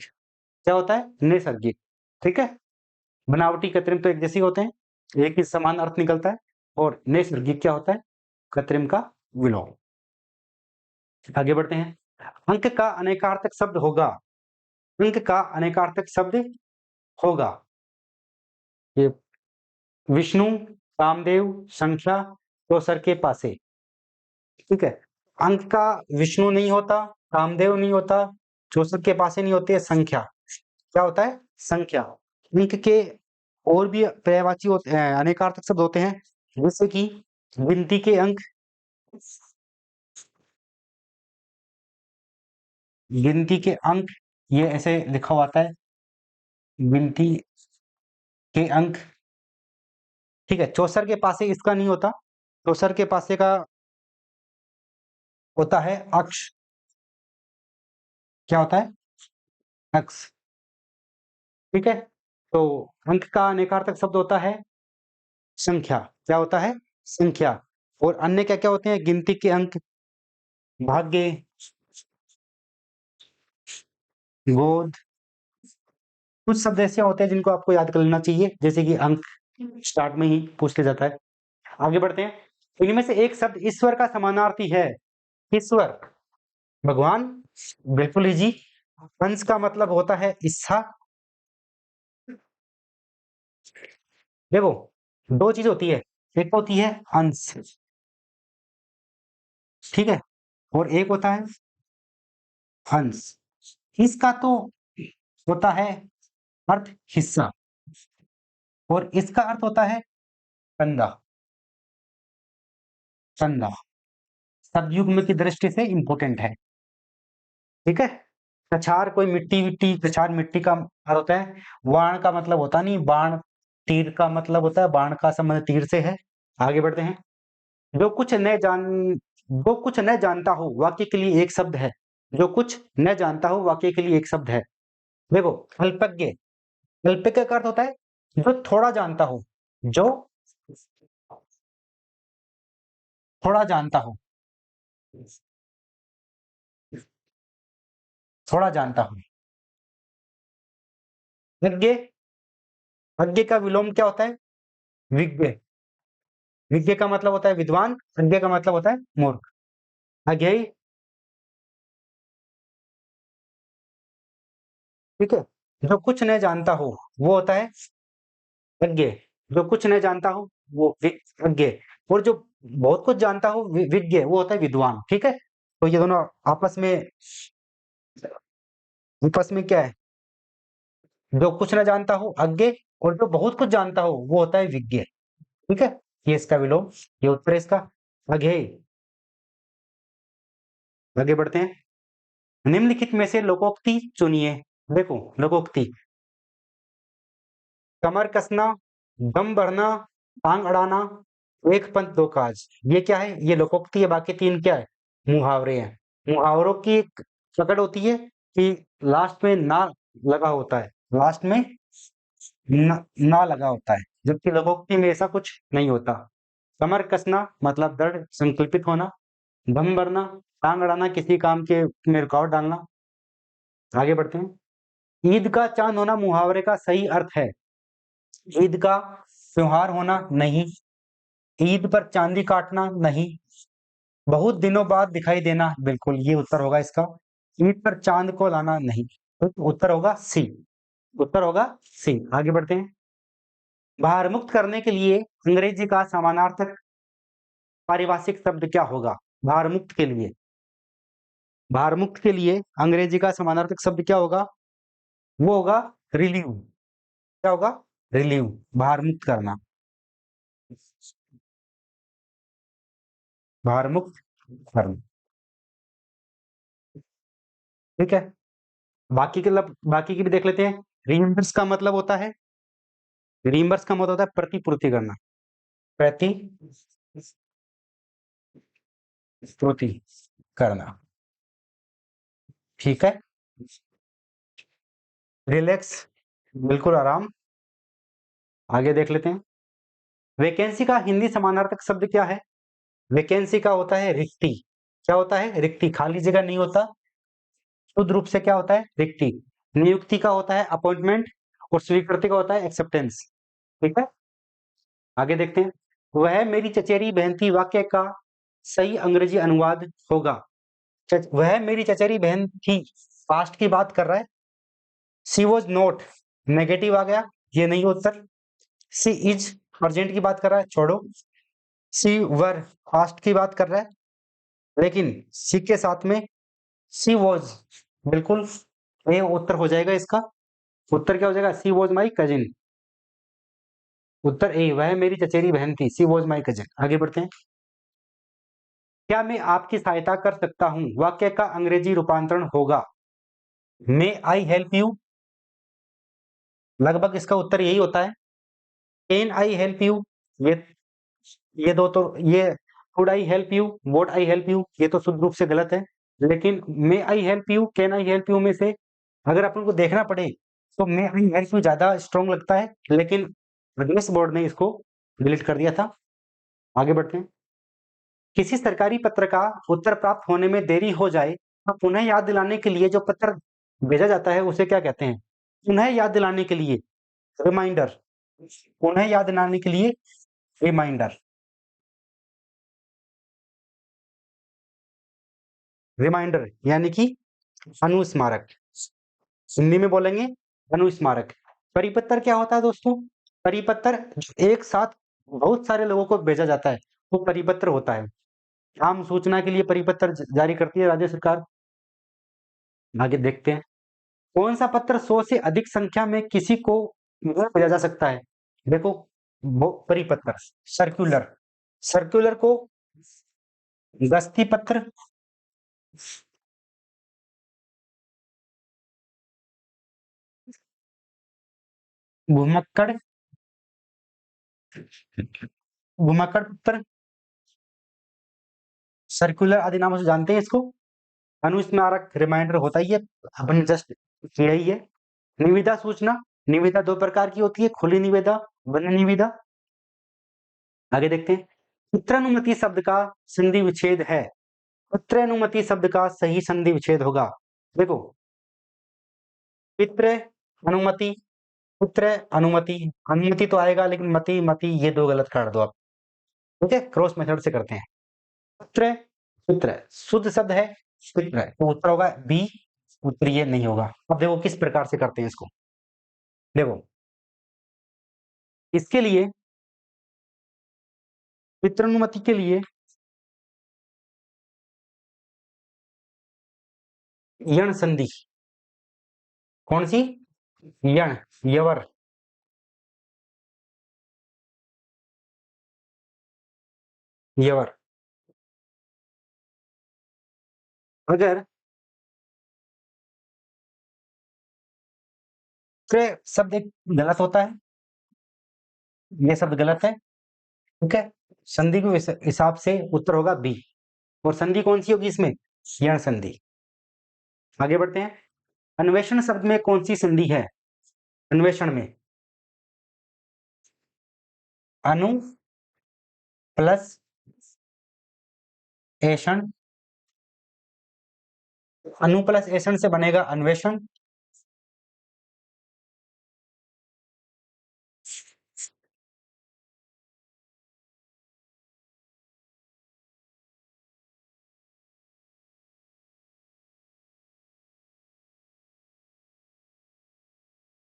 क्या होता है? नैसर्गिक। ठीक है। बनावटी, कृत्रिम तो एक जैसे ही होते हैं, एक ही समान अर्थ निकलता है। और नैसर्गिक क्या होता है? कृत्रिम का विलोम। आगे बढ़ते हैं। अंक का अनेकार्थक शब्द होगा। अंक का अनेकार्थक शब्द होगा। ये विष्णु, कामदेव, संख्या, दोसर के पासे। ठीक है। अंक का विष्णु नहीं होता, कामदेव नहीं होता, चौसठ के पासे नहीं होती है संख्या। क्या होता है? संख्या। अंक के और भी पर्यायवाची होते हैं, अनेकार्थक शब्द होते हैं, जैसे कि गिनती के अंक, गिनती के अंक, ये ऐसे लिखा हुआ आता है, गिनती के अंक। ठीक है। चौसर के पासे इसका नहीं होता, चौसर के पासे का होता है अक्ष। क्या होता है? अक्ष। ठीक है। तो अंक का अनेकार्थक शब्द होता है संख्या। क्या होता है? संख्या। और अन्य क्या क्या होते हैं? गिनती के अंक, भाग्य, गोद। कुछ शब्द ऐसे होते हैं जिनको आपको याद कर लेना चाहिए, जैसे कि अंक स्टार्ट में ही पूछ लिया जाता है। आगे बढ़ते हैं। इनमें से एक शब्द ईश्वर का समानार्थी है। ईश्वर, भगवान, बिल्कुल इजी। अंश का मतलब होता है इच्छा। देखो, दो चीज होती है, एक होती है अंश, ठीक है, और एक होता है अंश। इसका तो होता है अर्थ हिस्सा, और इसका अर्थ होता है कंधा। कंधा शब्द युग्म की दृष्टि से इंपॉर्टेंट है, ठीक है। कछार कोई मिट्टी विट्टी, कछार मिट्टी का अर्थ होता है। वाण का मतलब होता नहीं बाण, तीर का मतलब होता है, बाण का संबंध तीर से है। आगे बढ़ते हैं। जो कुछ न जान जो कुछ न जानता हो वाक्य के लिए एक शब्द है। जो कुछ न जानता हो वाक्य के लिए एक शब्द है। देखो, अल्पज्ञ, अल्पज्ञ का अर्थ होता है जो थोड़ा जानता हो, जो थोड़ा जानता हो, थोड़ा जानता हो। अज्ञ, अज्ञ का विलोम क्या होता है? विज्ञ। विज्ञ का मतलब होता है विद्वान, अज्ञ का मतलब होता है मूर्ख। अज्ञेय, ठीक है। जो कुछ नहीं जानता हो वो होता है अज्ञ। जो कुछ नहीं जानता हो वो अज्ञ। और जो बहुत कुछ जानता हो विज्ञ, वो होता है विद्वान, ठीक है। तो ये दोनों आपस में क्या है? जो कुछ न जानता हो अज्ञ, और जो बहुत कुछ जानता हो वो होता है विज्ञ, ठीक है। ये इसका विलोम, ये उत्तर है इसका, अज्ञेय। आगे बढ़ते हैं। निम्नलिखित में से लोकोक्ति चुनिए। देखो, लोकोक्ति, कमर कसना, दम भरना, टांग अड़ाना, एक पंथ दो काज, ये क्या है? ये लोकोक्ति है। बाकी तीन क्या है? मुहावरे हैं। मुहावरों की एक पकड़ होती है कि लास्ट में ना लगा होता है, लास्ट में ना लगा होता है, जबकि लोकोक्ति में ऐसा कुछ नहीं होता। कमर कसना मतलब दृढ़ संकल्पित होना, दम भरना, टांग अड़ाना किसी काम के में रुकावट डालना। आगे बढ़ते हैं। ईद का चांद होना मुहावरे का सही अर्थ है। ईद का त्योहार होना नहीं, ईद पर चांदी काटना नहीं, बहुत दिनों बाद दिखाई देना बिल्कुल, ये उत्तर होगा इसका। ईद पर चांद को लाना नहीं, तो उत्तर होगा सी। उत्तर होगा सी। आगे बढ़ते हैं। भार मुक्त करने के लिए अंग्रेजी का समानार्थक पारिभाषिक शब्द क्या होगा? भार मुक्त के लिए, भार मुक्त के लिए अंग्रेजी का समानार्थक शब्द क्या होगा? वो होगा रिलीव। क्या होगा? रिलीव, भार मुक्त करना, भार मुक्त करना, ठीक है। बाकी की भी देख लेते हैं। रिइंबर्स का मतलब होता है, रिइंबर्स का मतलब होता है प्रतिपूर्ति करना, प्रतिपूर्ति करना, ठीक है। रिलैक्स, बिल्कुल आराम। आगे देख लेते हैं। वैकेंसी का हिंदी समानार्थक शब्द क्या है? वैकेंसी का होता है रिक्ति। क्या होता है? रिक्ति, खाली जगह नहीं होता। शुद्ध रूप से क्या होता है? रिक्ति। नियुक्ति का होता है अपॉइंटमेंट, और स्वीकृति का होता है एक्सेप्टेंस, ठीक है। आगे देखते हैं। वह मेरी चचेरी बहन थी वाक्य का सही अंग्रेजी अनुवाद होगा। वह मेरी चचेरी बहन थी, पास्ट की बात कर रहा है। शी वॉज नॉट, नेगेटिव आ गया, ये नहीं उत्तर। शी इज, प्रेजेंट की बात कर रहा है, छोड़ो। शी वर, पास्ट की बात कर रहा है, लेकिन शी के साथ में शी वॉज, बिल्कुल ये उत्तर हो जाएगा इसका। उत्तर क्या हो जाएगा? She was my cousin. उत्तर ए, वह मेरी चचेरी बहन थी, शी वॉज माई कजिन। आगे बढ़ते हैं। क्या मैं आपकी सहायता कर सकता हूं वाक्य का अंग्रेजी रूपांतरण होगा? मे आई हेल्प यू, लगभग इसका उत्तर यही होता है। कैन आई हेल्प यू, ये ये दो तो ये could I help you, what I help you, ये तो शुद्ध रूप से गलत है। लेकिन may I help you, can I help you में से अगर अपन को देखना पड़े तो मे आई हेल्प यू ज्यादा स्ट्रॉन्ग लगता है, लेकिन प्रदेश बोर्ड ने इसको डिलीट कर दिया था। आगे बढ़ते हैं। किसी सरकारी पत्र का उत्तर प्राप्त होने में देरी हो जाए तो पुनः याद दिलाने के लिए जो पत्र भेजा जाता है उसे क्या कहते हैं? पुनः याद दिलाने के लिए रिमाइंडर। पुनः याद दिलाने के लिए रिमाइंडर। रिमाइंडर यानी कि अनुस्मारक। हिंदी में बोलेंगे अनुस्मारक। परिपत्र क्या होता है दोस्तों? परिपत्र एक साथ बहुत सारे लोगों को भेजा जाता है वो परिपत्र होता है। आम सूचना के लिए परिपत्र जारी करती है राज्य सरकार। आगे देखते हैं। कौन सा पत्र 100 से अधिक संख्या में किसी को भेजा जा सकता है? देखो, वो परिपत्र सर्कुलर। सर्कुलर को गस्ती पत्र, घुमक्कड़, घुमक्कड़ पत्र, सर्कुलर आदि नामों से जानते हैं इसको। अनुस्मारक रिमाइंडर होता ही है, अपन जस्ट किया ही है। निविदा सूचना। निविदा दो प्रकार की होती है, खुली निविदा, बंद निविदा। आगे देखते हैं। पित्रानुमति शब्द का संधि विच्छेद है। पित्रानुमति शब्द का सही संधि विच्छेद होगा, देखो, पित्र अनुमति, पुत्र अनुमति। अनुमति तो आएगा लेकिन मति मति ये दो गलत कर दो आप। ठीक है, क्रॉस मेथड से करते हैं। पुत्र पुत्र शुद्ध शब्द है पुत्र, तो उत्तर होगा बी। उत्तर ये नहीं होगा। अब देखो किस प्रकार से करते हैं इसको। देखो, इसके लिए पितृनुमति के लिए यण संधि। कौन सी? यण, यवर। यवर। अगर शब्द एक गलत होता है, ये शब्द गलत है, ठीक है, संधि के हिसाब से उत्तर होगा बी। और संधि कौन सी होगी इसमें? यण संधि। आगे बढ़ते हैं। अन्वेषण शब्द में कौन सी संधि है? अन्वेषण में अनु प्लस एषण। अनु प्लस एषण से बनेगा अन्वेषण।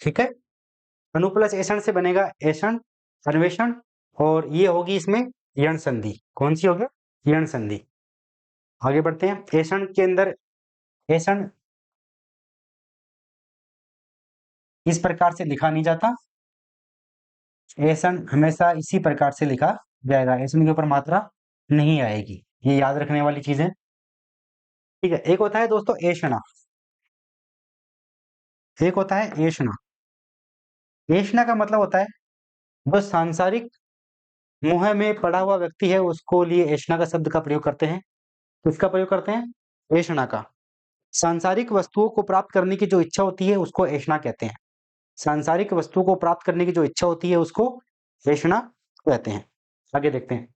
ठीक है, अनु प्लस एषण से बनेगा एषण, अन्वेषण। और ये होगी इसमें यण संधि। कौन सी होगी? यण संधि। आगे बढ़ते हैं। एषण के अंदर एषण इस प्रकार से लिखा नहीं जाता। एषण हमेशा इसी प्रकार से लिखा जाएगा, एषण के ऊपर मात्रा नहीं आएगी। ये याद रखने वाली चीज है। ठीक है, एक होता है दोस्तों एषणा, एक होता है एषणा। एषणा का मतलब होता है जो सांसारिक मोह में पड़ा हुआ व्यक्ति है उसको लिए एषणा का शब्द का प्रयोग करते हैं। किसका प्रयोग करते हैं? एषणा का। सांसारिक वस्तुओं को प्राप्त करने की जो इच्छा होती है उसको एषणा कहते हैं। सांसारिक वस्तुओं को प्राप्त करने की जो इच्छा होती है उसको एषणा कहते हैं। आगे देखते हैं।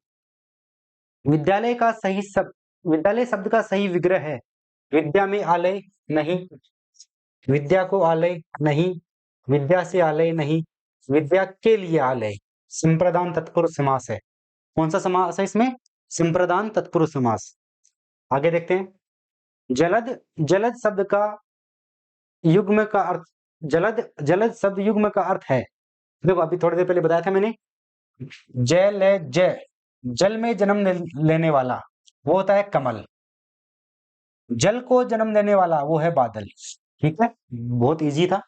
विद्यालय का सही शब्द, विद्यालय शब्द का सही विग्रह है विद्या में आलय नहीं, विद्या को आलय नहीं, विद्या से आलय नहीं, विद्या के लिए आलय। संप्रदान तत्पुरुष समास है। कौन सा समास है इसमें? संप्रदान तत्पुरुष समास। आगे देखते हैं। जलद, जलद शब्द का युग्म का अर्थ, जलद, जलद शब्द युग्म का अर्थ है, देखो अभी थोड़ी देर पहले बताया था मैंने, जल है जय, जल में जन्म लेने वाला वो होता है कमल, जल को जन्म देने वाला वो है बादल। ठीक है, बहुत इजी था।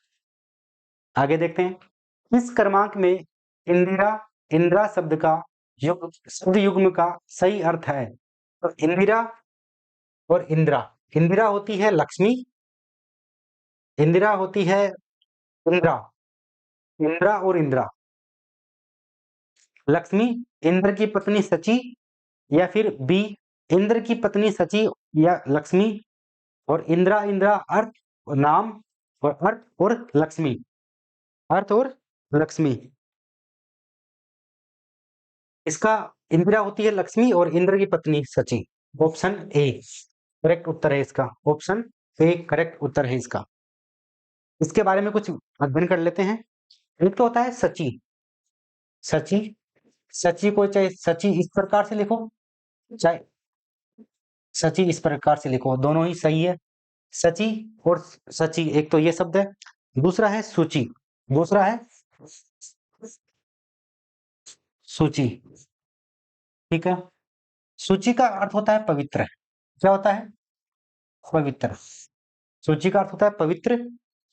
आगे देखते हैं। इस क्रमांक में इंदिरा, इंदिरा शब्द का युग, शब्द युग्म का सही अर्थ है, तो इंदिरा और इंदिरा, इंदिरा होती है लक्ष्मी, इंदिरा होती है इंद्रा, इंद्रा और इंदिरा। लक्ष्मी इंद्र की पत्नी सची, या फिर बी इंद्र की पत्नी सची या लक्ष्मी, और इंद्रा, इंद्रा अर्थ और नाम, और अर्थ और लक्ष्मी, अर्थ और लक्ष्मी। इसका इंदिरा होती है लक्ष्मी और इंद्र की पत्नी सची। ऑप्शन ए करेक्ट उत्तर है इसका। ऑप्शन ए करेक्ट उत्तर है इसका। इसके बारे में कुछ अध्ययन कर लेते हैं। एक तो होता है सची। सची, सची को चाहे सची इस प्रकार से लिखो, चाहे सची इस प्रकार से लिखो, दोनों ही सही है। सची और सची, एक तो ये शब्द है, दूसरा है सूची, दूसरा है सूची। ठीक है। सूची का अर्थ होता है पवित्र। क्या होता है? पवित्र। सूची का अर्थ होता है पवित्र।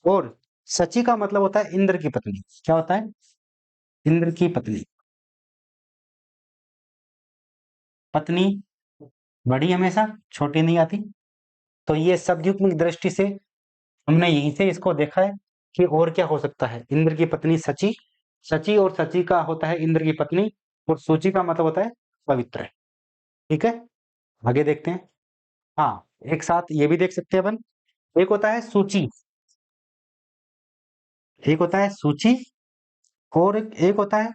और सची का मतलब होता है इंद्र की पत्नी। क्या होता है? इंद्र की पत्नी। पत्नी बड़ी हमेशा, छोटी नहीं आती। तो ये शब्दयुग्म की दृष्टि से हमने यहीं से इसको देखा है कि और क्या हो सकता है। इंद्र की पत्नी सची, सची और सची का होता है इंद्र की पत्नी, और सूची का मतलब होता है पवित्र। ठीक है, आगे देखते हैं। हाँ, एक साथ ये भी देख सकते हैं अपन। एक होता है सूची, एक होता है सूची, और एक होता है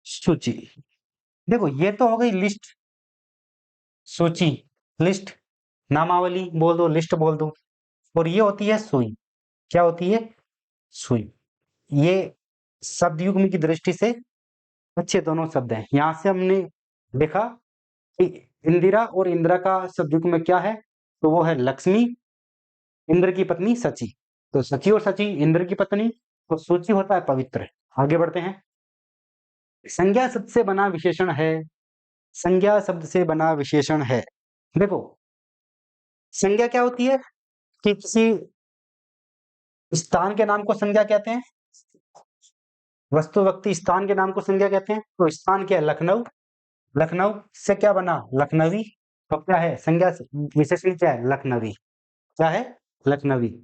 सूची। देखो ये तो हो गई लिस्ट, सूची, लिस्ट, नामावली बोल दो, लिस्ट बोल दो। और ये होती है सुई। क्या होती है? सुई। ये शब्द युग्म की दृष्टि से अच्छे दोनों शब्द हैं। यहां से हमने देखा कि इंदिरा और इंदिरा का शब्द युग्म क्या है, तो वो है लक्ष्मी, इंद्र की पत्नी सची। तो सची और सची इंद्र की पत्नी, तो सूची होता है पवित्र। आगे बढ़ते हैं। संज्ञा शब्द से बना विशेषण है। संज्ञा शब्द से बना विशेषण है। देखो, संज्ञा क्या होती है कि किसी स्थान के नाम को संज्ञा कहते हैं। वस्तु व्यक्ति स्थान के नाम को संज्ञा कहते हैं। तो स्थान क्या है? लखनऊ। लखनऊ से क्या बना? लखनवी। तो क्या है संज्ञा विशेषण? क्या है? लखनवी। क्या है? लखनवी।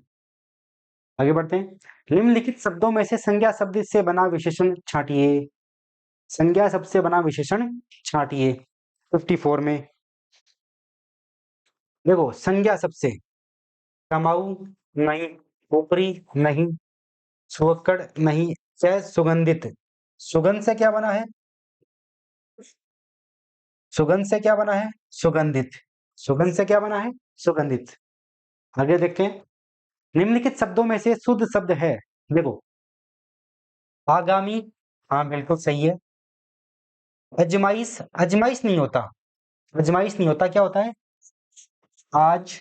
आगे बढ़ते हैं। निम्नलिखित शब्दों में से संज्ञा शब्द से बना विशेषण छांटिए। संज्ञा शब्द से बना विशेषण छांटिए। 54 में देखो, संज्ञा शब्द से कमाऊ नहीं, ऊपरी नहीं, छुअक्कड़ नहीं, चाहे सुगंधित। सुगंध से क्या बना है? सुगंध से क्या बना है? सुगंधित। सुगंध से क्या बना है? सुगंधित। आगे देखते हैं। निम्नलिखित शब्दों में से शुद्ध शब्द है। देखो, आगामी, हाँ बिल्कुल सही है। अजमाइश, अजमाइश नहीं होता, अजमाइश नहीं होता, क्या होता है? आज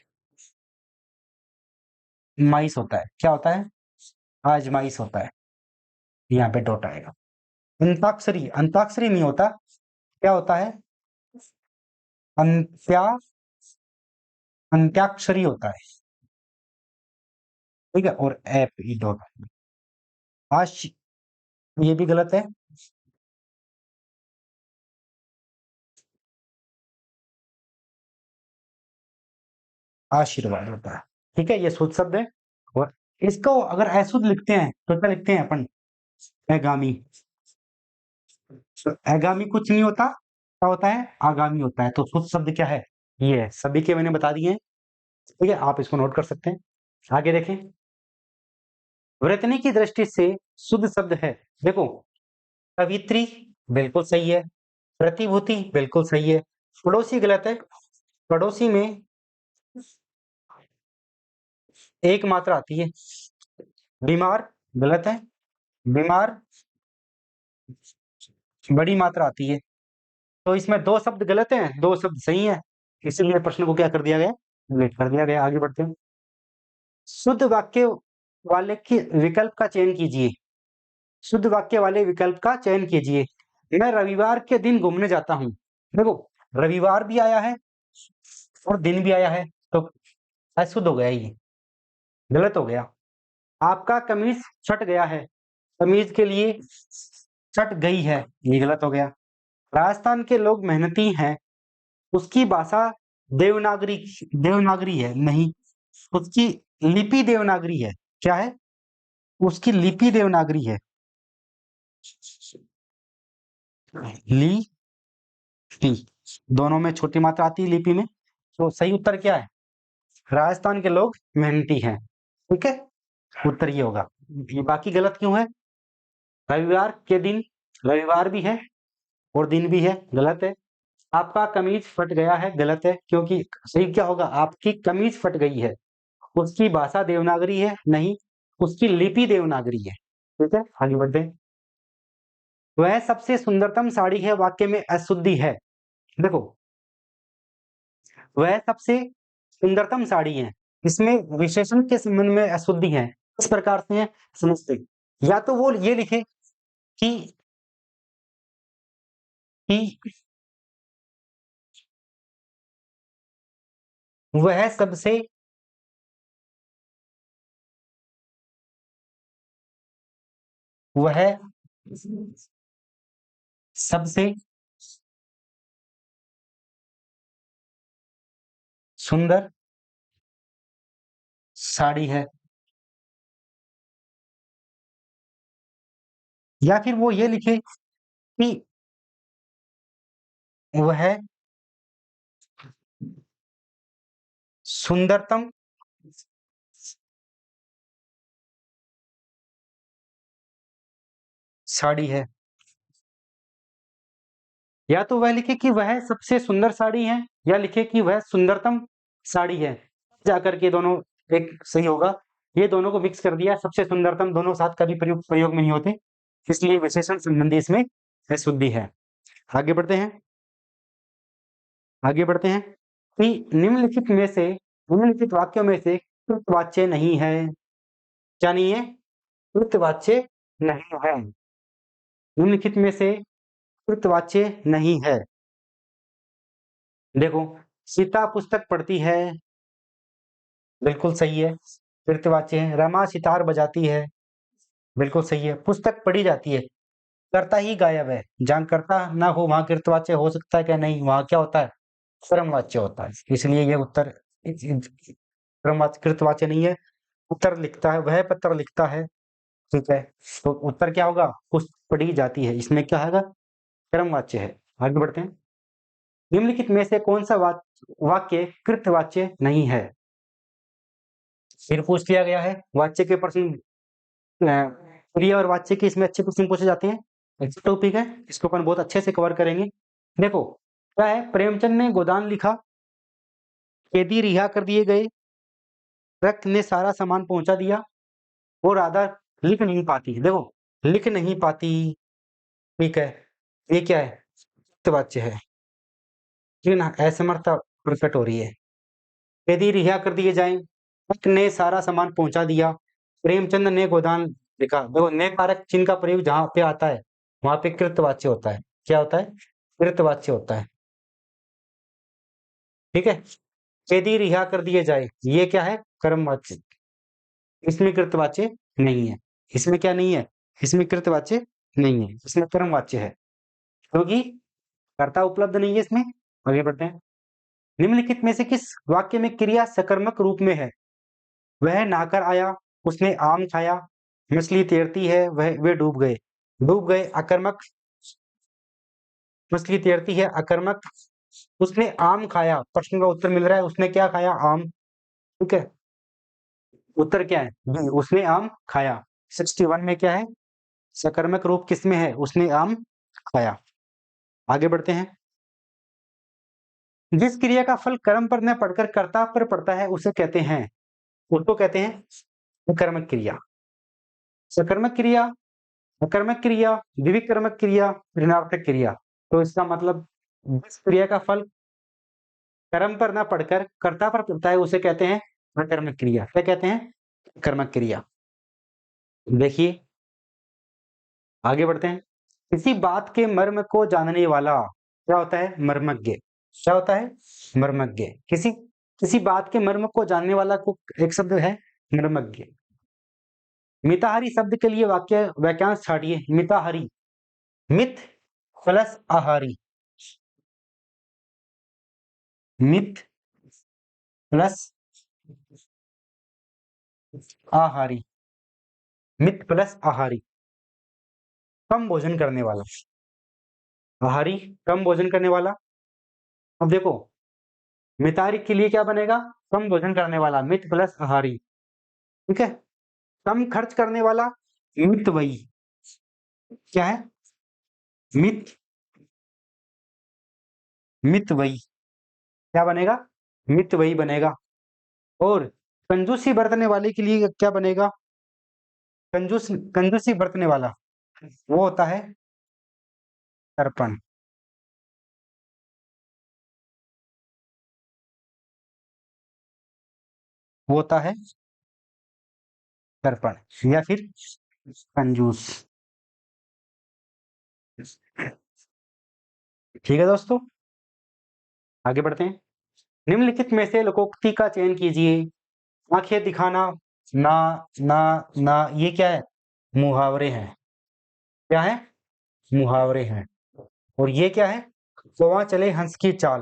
माइस होता है। क्या होता है? आजमाइश होता है। यहाँ पे डॉट आएगा। अंताक्षरी, अंताक्षरी नहीं होता, क्या होता है? अंत्या, अंत्याक्षरी होता है। ठीक है, और ऐप ई डॉट। आश, ये भी गलत है। आशीर्वाद होता है। ठीक है, ये शुद्ध शब्द है। और इसको अगर अशुद्ध लिखते हैं तो क्या लिखते हैं अपन? आगामी। तो आगामी कुछ नहीं होता, क्या होता है? आगामी होता है। तो शुद्ध शब्द क्या है? ये है। सभी के मैंने बता दिए हैं। ठीक है, आप इसको नोट कर सकते हैं। आगे देखें। वृतनी की दृष्टि से शुद्ध शब्द है। देखो, कवित्री बिल्कुल सही है, प्रतिभूति बिल्कुल सही है, पड़ोसी गलत है। पड़ोसी में एक मात्रा आती है। बीमार गलत है, बीमार बड़ी मात्रा आती है। तो इसमें दो शब्द गलत हैं, दो शब्द सही हैं। इसीलिए प्रश्न को क्या कर दिया गया? डिलीट कर दिया गया। आगे बढ़ते हैं। शुद्ध वाक्य वाले की विकल्प का चयन कीजिए। शुद्ध वाक्य वाले विकल्प का चयन कीजिए। मैं रविवार के दिन घूमने जाता हूँ। देखो, रविवार भी आया है और दिन भी आया है, तो अशुद्ध हो गया, ये गलत हो गया। आपका कमीज छट गया है, कमीज के लिए छट गई है, ये गलत हो गया। राजस्थान के लोग मेहनती हैं, उसकी भाषा देवनागरी, देवनागरी है नहीं, उसकी लिपि देवनागरी है। क्या है? उसकी लिपि देवनागरी है। लिपि, दोनों में छोटी मात्रा आती है लिपि में। तो सही उत्तर क्या है? राजस्थान के लोग मेहनती हैं। ठीक है, उत्तर ये होगा। ये बाकी गलत क्यों है? रविवार के दिन रविवार भी है, और दिन भी है, गलत है। आपका कमीज फट गया है, गलत है, क्योंकि सही क्या होगा, आपकी कमीज फट गई है। उसकी भाषा देवनागरी है, नहीं, उसकी लिपि देवनागरी है। ठीक है, आगे बढ़ते हैं। वह सबसे सुंदरतम साड़ी है, वाक्य में अशुद्धि है। देखो, वह सबसे सुंदरतम साड़ी है, इसमें विशेषण के संबंध में अशुद्धि है। इस प्रकार से है, समझते, या तो वो ये लिखे कि कि वह सबसे वह सबसे सुंदर साड़ी है, या फिर वो ये लिखे कि वह सुंदरतम साड़ी है। या तो वह लिखे कि वह सबसे सुंदर साड़ी है, या लिखे कि वह सुंदरतम साड़ी है, जाकर के दोनों एक सही होगा। ये दोनों को मिक्स कर दिया, सबसे सुंदरतम दोनों साथ कभी प्रयोग प्रयोग में नहीं होते, इसलिए विशेषण संबंधी इसमें अशुद्धि है। आगे बढ़ते हैं, आगे बढ़ते हैं कि निम्नलिखित वाक्यों में से कृतवाच्य नहीं है। क्या नहीं है? कृतवाच्य नहीं है। निम्नलिखित में से कृतवाच्य नहीं है। देखो, सीता पुस्तक पढ़ती है, बिल्कुल सही है, कृतवाच्य है। रमा सितार बजाती है, बिल्कुल सही है। पुस्तक पढ़ी जाती है, कर्ता ही गायब है, जहां कर्ता ना हो वहां कृतवाच्य हो सकता है क्या? नहीं, वहां क्या होता है? कर्मवाच्य होता है, इसलिए ये उत्तर कर्मवाच्य कृतवाच्य नहीं है। उत्तर लिखता है, वह पत्र लिखता है, ठीक है, तो उत्तर क्या होगा? पुस्तक पढ़ी जाती है, इसमें क्या होगा? कर्मवाच्य है। आगे बढ़ते हैं। निम्नलिखित में से कौन सा वाक्य कृतवाच्य नहीं है? फिर पूछ लिया गया है, वाच्य के प्रश्न, क्रिया और वाच्य के इसमें अच्छे क्वेश्चन पूछे जाते हैं। अच्छा टॉपिक है, इसको अपन बहुत अच्छे से कवर करेंगे। देखो, क्या है, प्रेमचंद ने गोदान लिखा, कैदी रिहा कर दिए गए, ट्रक ने सारा सामान पहुंचा दिया, वो राधा लिख नहीं पाती। देखो, लिख नहीं पाती, ठीक है, ये क्या है? वाच्य है, ठीक है ना, असमर्थता प्रकट हो रही है। कैदी रिहा कर दिए जाएं, ट्रक ने सारा सामान पहुंचा दिया, प्रेमचंद ने गोदान लिखा। देखो, ने कारक चिन्ह का प्रयोग जहां पे आता है वहां पे कृतवाच्य होता है। क्या होता है? कृतवाच्य होता है, ठीक है। कैदी रिहा कर दिए जाए, ये क्या है? कर्मवाच्य, इसमें कृतवाच्य नहीं है। इसमें क्या नहीं है? इसमें कृतवाच्य नहीं है, इसमें कर्मवाच्य है, क्योंकि कर्ता उपलब्ध नहीं है इसमें। आगे बढ़ते हैं। निम्नलिखित में से किस वाक्य में क्रिया सकर्मक रूप में है? वह नहाकर आया, उसने आम खाया, मछली तैरती है, वह वे डूब गए। डूब गए अकर्मक, मछली तैरती है अकर्मक, उसने आम खाया, प्रश्न का उत्तर मिल रहा है, उसने क्या खाया? आम, ठीक है। उत्तर क्या है? बी, उसने आम खाया। 61 में क्या है? सकर्मक रूप किसमें है? उसने आम खाया। आगे बढ़ते हैं। जिस क्रिया का फल कर्म पर न पड़कर कर्ता पर पड़ता है उसे कहते हैं, उसको कहते हैं कर्मक क्रिया। सकर्मक क्रिया, अकर्मक क्रिया, द्विकर्मक क्रिया, ऋणार्थक क्रिया। तो इसका मतलब, जिस क्रिया का फल कर्म पर न पड़कर कर्ता पर पड़ता है उसे कहते हैं अकर्मक क्रिया। क्या कहते हैं? कर्मक क्रिया। देखिए, आगे बढ़ते हैं। किसी बात के मर्म को जानने वाला क्या होता है? मर्मज्ञ। क्या होता है? मर्मज्ञ। किसी किसी बात के मर्म को जानने वाला को एक शब्द है मर्मज्ञ। मिताहारी शब्द के लिए वाक्य वाक्यांश छाटिए। मिताहारी, मित प्लस आहारी, मित प्लस आहारी, मित प्लस आहारी, कम भोजन करने वाला। आहारी, कम भोजन करने वाला। अब देखो, मिताहारी के लिए क्या बनेगा? कम भोजन करने वाला, मित प्लस आहारी, ठीक है। कम खर्च करने वाला, मित वही, क्या है? मित मितव्ययी। क्या बनेगा? मितव्ययी बनेगा। और कंजूसी बरतने वाले के लिए क्या बनेगा? कंजूसी बरतने वाला वो होता है दर्पण। वो होता है दर्पण या फिर कंजूस। ठीक है दोस्तों, आगे बढ़ते हैं। निम्नलिखित में से लोकोक्ति का चयन कीजिए। आंखें दिखाना, ना ना ना, ये क्या है? मुहावरे हैं। क्या है? मुहावरे हैं। और ये क्या है? कौवा चले हंस की चाल।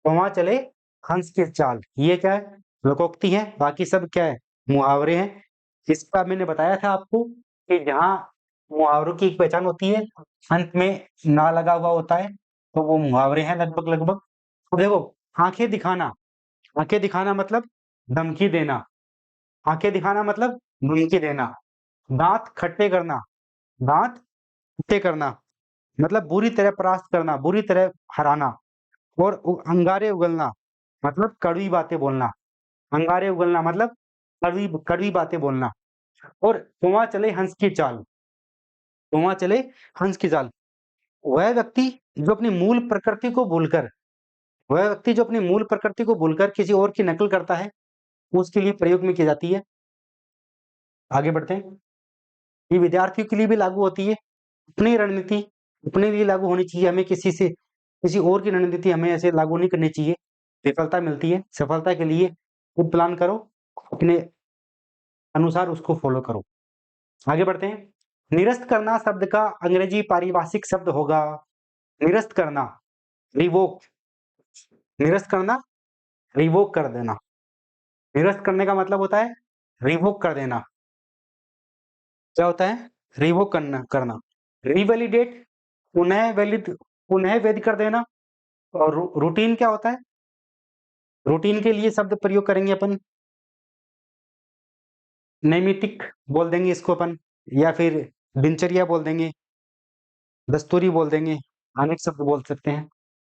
कौवा चले हंस की चाल, ये क्या है? लोकोक्ति है। बाकी सब क्या है? मुहावरे हैं। इसका मैंने बताया था आपको कि जहाँ मुहावरों की एक पहचान होती है, अंत में ना लगा हुआ होता है, तो वो मुहावरे हैं लगभग लगभग। तो देखो, आंखें दिखाना, आंखें दिखाना मतलब धमकी देना। आंखें दिखाना मतलब धमकी देना। दांत खट्टे करना, दांत खट्टे करना मतलब बुरी तरह परास्त करना, बुरी तरह हराना। और अंगारे उगलना मतलब कड़वी बातें बोलना। अंगारे उगलना मतलब कड़वी कड़वी बातें बोलना। और कौवा चले हंस की चाल, कौवा चले हंस की चाल, वह व्यक्ति जो अपनी मूल प्रकृति को भूलकर, वह व्यक्ति जो अपनी मूल प्रकृति को भूलकर किसी और की नकल करता है, उसके लिए प्रयोग में की जाती है। आगे बढ़ते हैं। ये विद्यार्थियों के लिए भी लागू होती है। अपनी रणनीति अपने लिए लागू होनी चाहिए, हमें किसी और की रणनीति हमें ऐसे लागू नहीं करनी चाहिए। विफलता मिलती है, सफलता के लिए खुद प्लान करो, अपने अनुसार उसको फॉलो करो। आगे बढ़ते हैं। निरस्त करना शब्द का अंग्रेजी पारिभाषिक शब्द होगा। निरस्त करना, रिवोक। निरस्त करना, रिवोक कर देना। निरस्त करने का मतलब होता है रिवोक कर देना। क्या होता है? रिवोक करना। रिवैलिडेट, पुनः वैध कर देना। और रूटीन क्या होता है? रूटीन के लिए शब्द प्रयोग करेंगे अपन, नैमितिक बोल देंगे इसको अपन, या फिर दिनचर्या बोल देंगे, दस्तूरी बोल देंगे, अनेक शब्द बोल सकते हैं।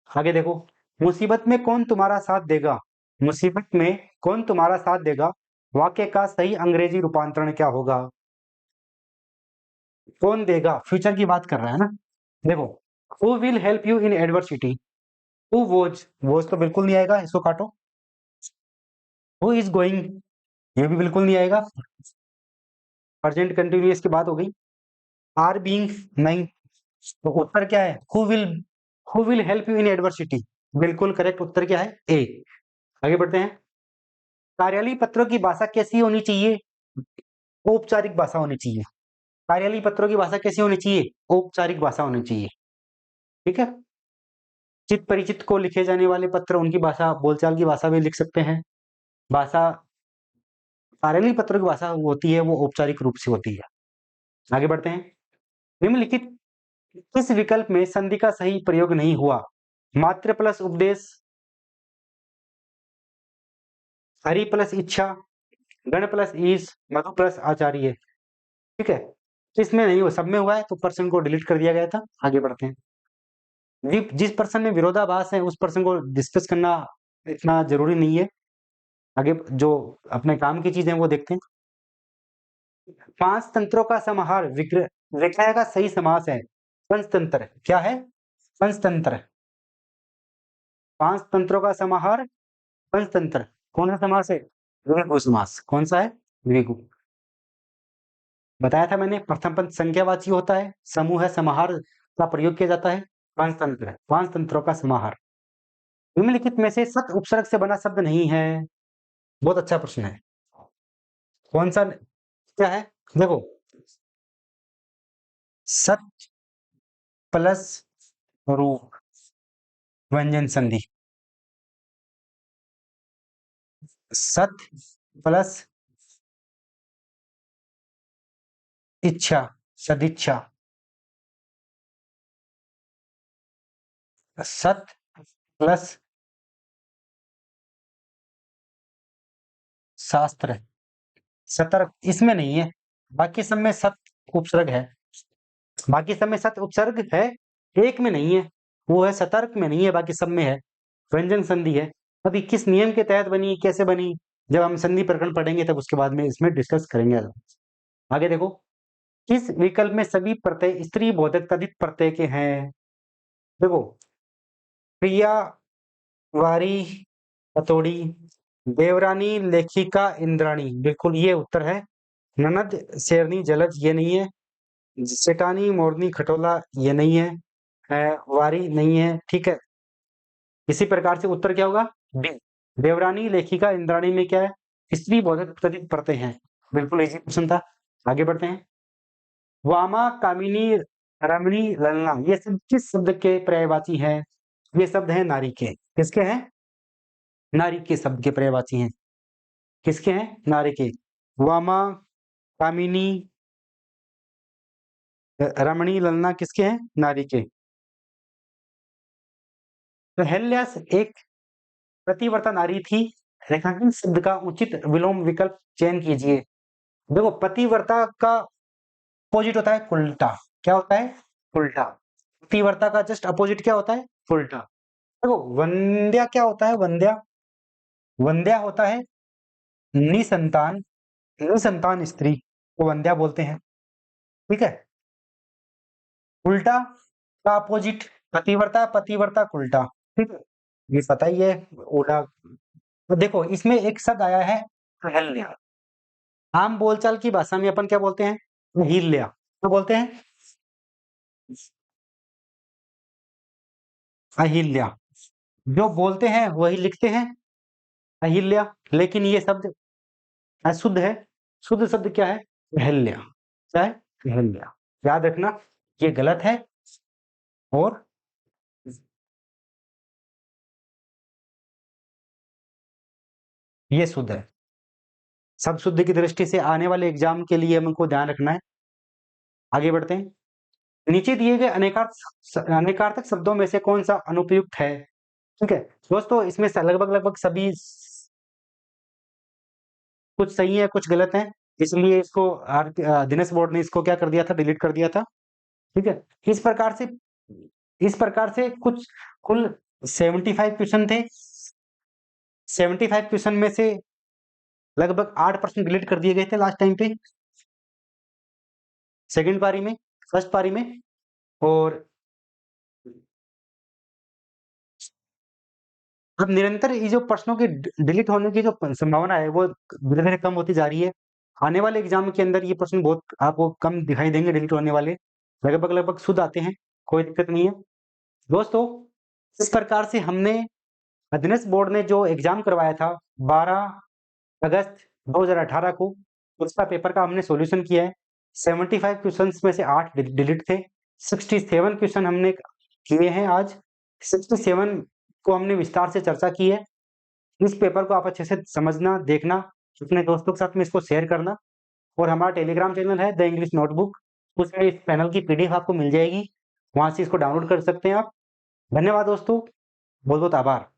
आगे देखो, मुसीबत में कौन तुम्हारा साथ देगा। मुसीबत में कौन तुम्हारा साथ देगा, वाक्य का सही अंग्रेजी रूपांतरण क्या होगा? कौन देगा, फ्यूचर की बात कर रहा है ना। देखो, who will help you in adversity. Who was तो बिल्कुल नहीं आएगा, इसको काटो। हु इज गोइंग, ये भी बिल्कुल नहीं आएगा, प्रेजेंट कंटिन्यूअस की बात हो गई। आर बीइंग, नहीं। तो उत्तर क्या है? Who will help you in adversity, बिल्कुल करेक्ट उत्तर क्या है? ए। आगे बढ़ते हैं। कार्यालय पत्रों की भाषा कैसी होनी चाहिए? औपचारिक भाषा होनी चाहिए। कार्यालय पत्रों की भाषा कैसी होनी चाहिए? औपचारिक भाषा होनी चाहिए। ठीक है। चित परिचित को लिखे जाने वाले पत्र, उनकी भाषा, बोलचाल की भाषा भी लिख सकते हैं। भाषा, कार्यालय पत्रों की भाषा होती है वो औपचारिक रूप से होती है। आगे बढ़ते हैं। निम्नलिखित किस विकल्प में संधि का सही प्रयोग नहीं हुआ? मात्र प्लस उपदेश, हरि प्लस इच्छा, गण प्लस ईश, मधु प्लस आचार्य। ठीक है, इसमें नहीं हुआ, सब में हुआ है, तो पर्सन को डिलीट कर दिया गया था। आगे बढ़ते हैं। जिस पर्सन में विरोधाभास है उस पर्सन को डिस्कस करना इतना जरूरी नहीं है। आगे जो अपने काम की चीजें वो देखते हैं। पांच तंत्रों का समाहार विग्रह का सही समास है पंचतंत्र। क्या है? पंचतंत्र। पांच तंत्रों का समाहार पंचतंत्र। कौन सा समास है? द्विगु समास। कौन सा है? द्विगु। बताया था मैंने, प्रथम पंच संख्यावाची होता है, समूह है, समाहार का प्रयोग किया जाता है। पंचतंत्र, पांच तंत्रों का समाहार। निम्नलिखित में से सत उपसर्ग से बना शब्द नहीं है। बहुत अच्छा प्रश्न है। कौन सा? क्या है? देखो, सत प्लस रूप, व्यंजन संधि। सत प्लस इच्छा, सदिच्छा। सत प्लस शास्त्र, सतर्क, इसमें नहीं है। बाकी सब में सत उपसर्ग है। बाकी सब में सत उपसर्ग है, एक में नहीं है। वो है सतर्क में नहीं है, बाकी सब में है। व्यंजन संधि है। अभी किस नियम के तहत बनी, कैसे बनी, जब हम संधि प्रकरण पढ़ेंगे तब उसके बाद में इसमें डिस्कस करेंगे। आगे देखो, किस विकल्प में सभी प्रत्यय स्त्री बोधक तदित प्रत्यय के हैं? देखो, प्रिया, वारी, हथौड़ी, देवरानी, लेखिका, इंद्राणी, बिल्कुल ये उत्तर है। ननद, शेरनी, जलज ये नहीं है। सेठानी, मोरनी, खटोला ये नहीं है। वारी नहीं है, ठीक है। इसी प्रकार से उत्तर क्या होगा? बी। देवरानी, लेखिका, इंद्राणी में क्या है? स्त्री बोधक तदित प्रत्यय हैं। बिल्कुल इजी क्वेश्चन था। आगे बढ़ते हैं। वामा, कामिनी, रमणी, ललना ये सब किस शब्द के पर्यायवाची हैं? ये शब्द हैं नारी के। किसके हैं? नारी के शब्द के पर्यायवाची हैं। किसके हैं? नारी के। वामा, कामिनी, रमणी, ललना किसके हैं? नारी के। तो हेल्यास एक पतिव्रता नारी थी। रेखांकन शब्द का उचित विलोम विकल्प चयन कीजिए। देखो, पतिव्रता का अपोजिट होता है उल्टा। क्या होता है? उल्टा। पतिव्रता का जस्ट अपोजिट क्या होता है? उल्टा। देखो, वंद्या क्या होता है? वंद्या, वंद्या होता है निसंतान, निसंतान स्त्री को वंद्या बोलते हैं। ठीक है। उल्टा का अपोजिट पतिव्रता, पतिव्रता का उल्टा। ठीक है, ये पता ही है। उल्टा। तो देखो, इसमें एक शब्द आया है अहिल्या। आम बोलचाल की भाषा में अपन क्या बोलते हैं? अहिल्या। क्या बोलते हैं? अहिल्या। जो बोलते हैं वही लिखते हैं, अहिल्या। लेकिन ये शब्द अशुद्ध है। शुद्ध शब्द क्या है? अहिल्या। क्या है? अहिल्या। याद रखना, ये गलत है और ये शुद्ध है। शब्द शुद्धि की दृष्टि से आने वाले एग्जाम के लिए हमको ध्यान रखना है। आगे बढ़ते हैं। नीचे दिए गए अनेकार्थक शब्दों में से कौन सा अनुपयुक्त है? ठीक है दोस्तों, इसमें से लगभग लगभग सभी कुछ सही है, कुछ गलत है। इसलिए इसको दिनेश बोर्ड ने इसको क्या कर दिया था? डिलीट कर दिया था। ठीक है। इस प्रकार से कुछ कुल 75 क्वेश्चन थे। 75 क्वेश्चन में से लगभग 8% डिलीट कर दिए गए थे लास्ट टाइम पे, सेकंड पारी में, फर्स्ट पारी में। और अब निरंतर ये जो प्रश्नों के डिलीट होने की जो संभावना है वो धीरे धीरे कम होती जा रही है। आने वाले एग्जाम के अंदर ये प्रश्न बहुत आपको कम दिखाई देंगे डिलीट होने वाले, लगभग लगभग शुद्ध आते हैं, कोई दिक्कत नहीं है। दोस्तों, इस प्रकार से हमने दिनेश बोर्ड ने जो एग्जाम करवाया था 12 अगस्त 2018 को, उसका पेपर का हमने सॉल्यूशन किया है। 75 क्वेश्चंस में से 8 डिलीट थे। 67 क्वेश्चन हमने किए हैं आज। 67 को हमने विस्तार से चर्चा की है। इस पेपर को आप अच्छे से समझना, देखना, अपने दोस्तों के साथ में इसको शेयर करना। और हमारा टेलीग्राम चैनल है द इंग्लिश नोटबुक, उसमें इस पैनल की पीडीएफ आपको मिल जाएगी, वहां से इसको डाउनलोड कर सकते हैं आप। धन्यवाद दोस्तों, बहुत बहुत आभार।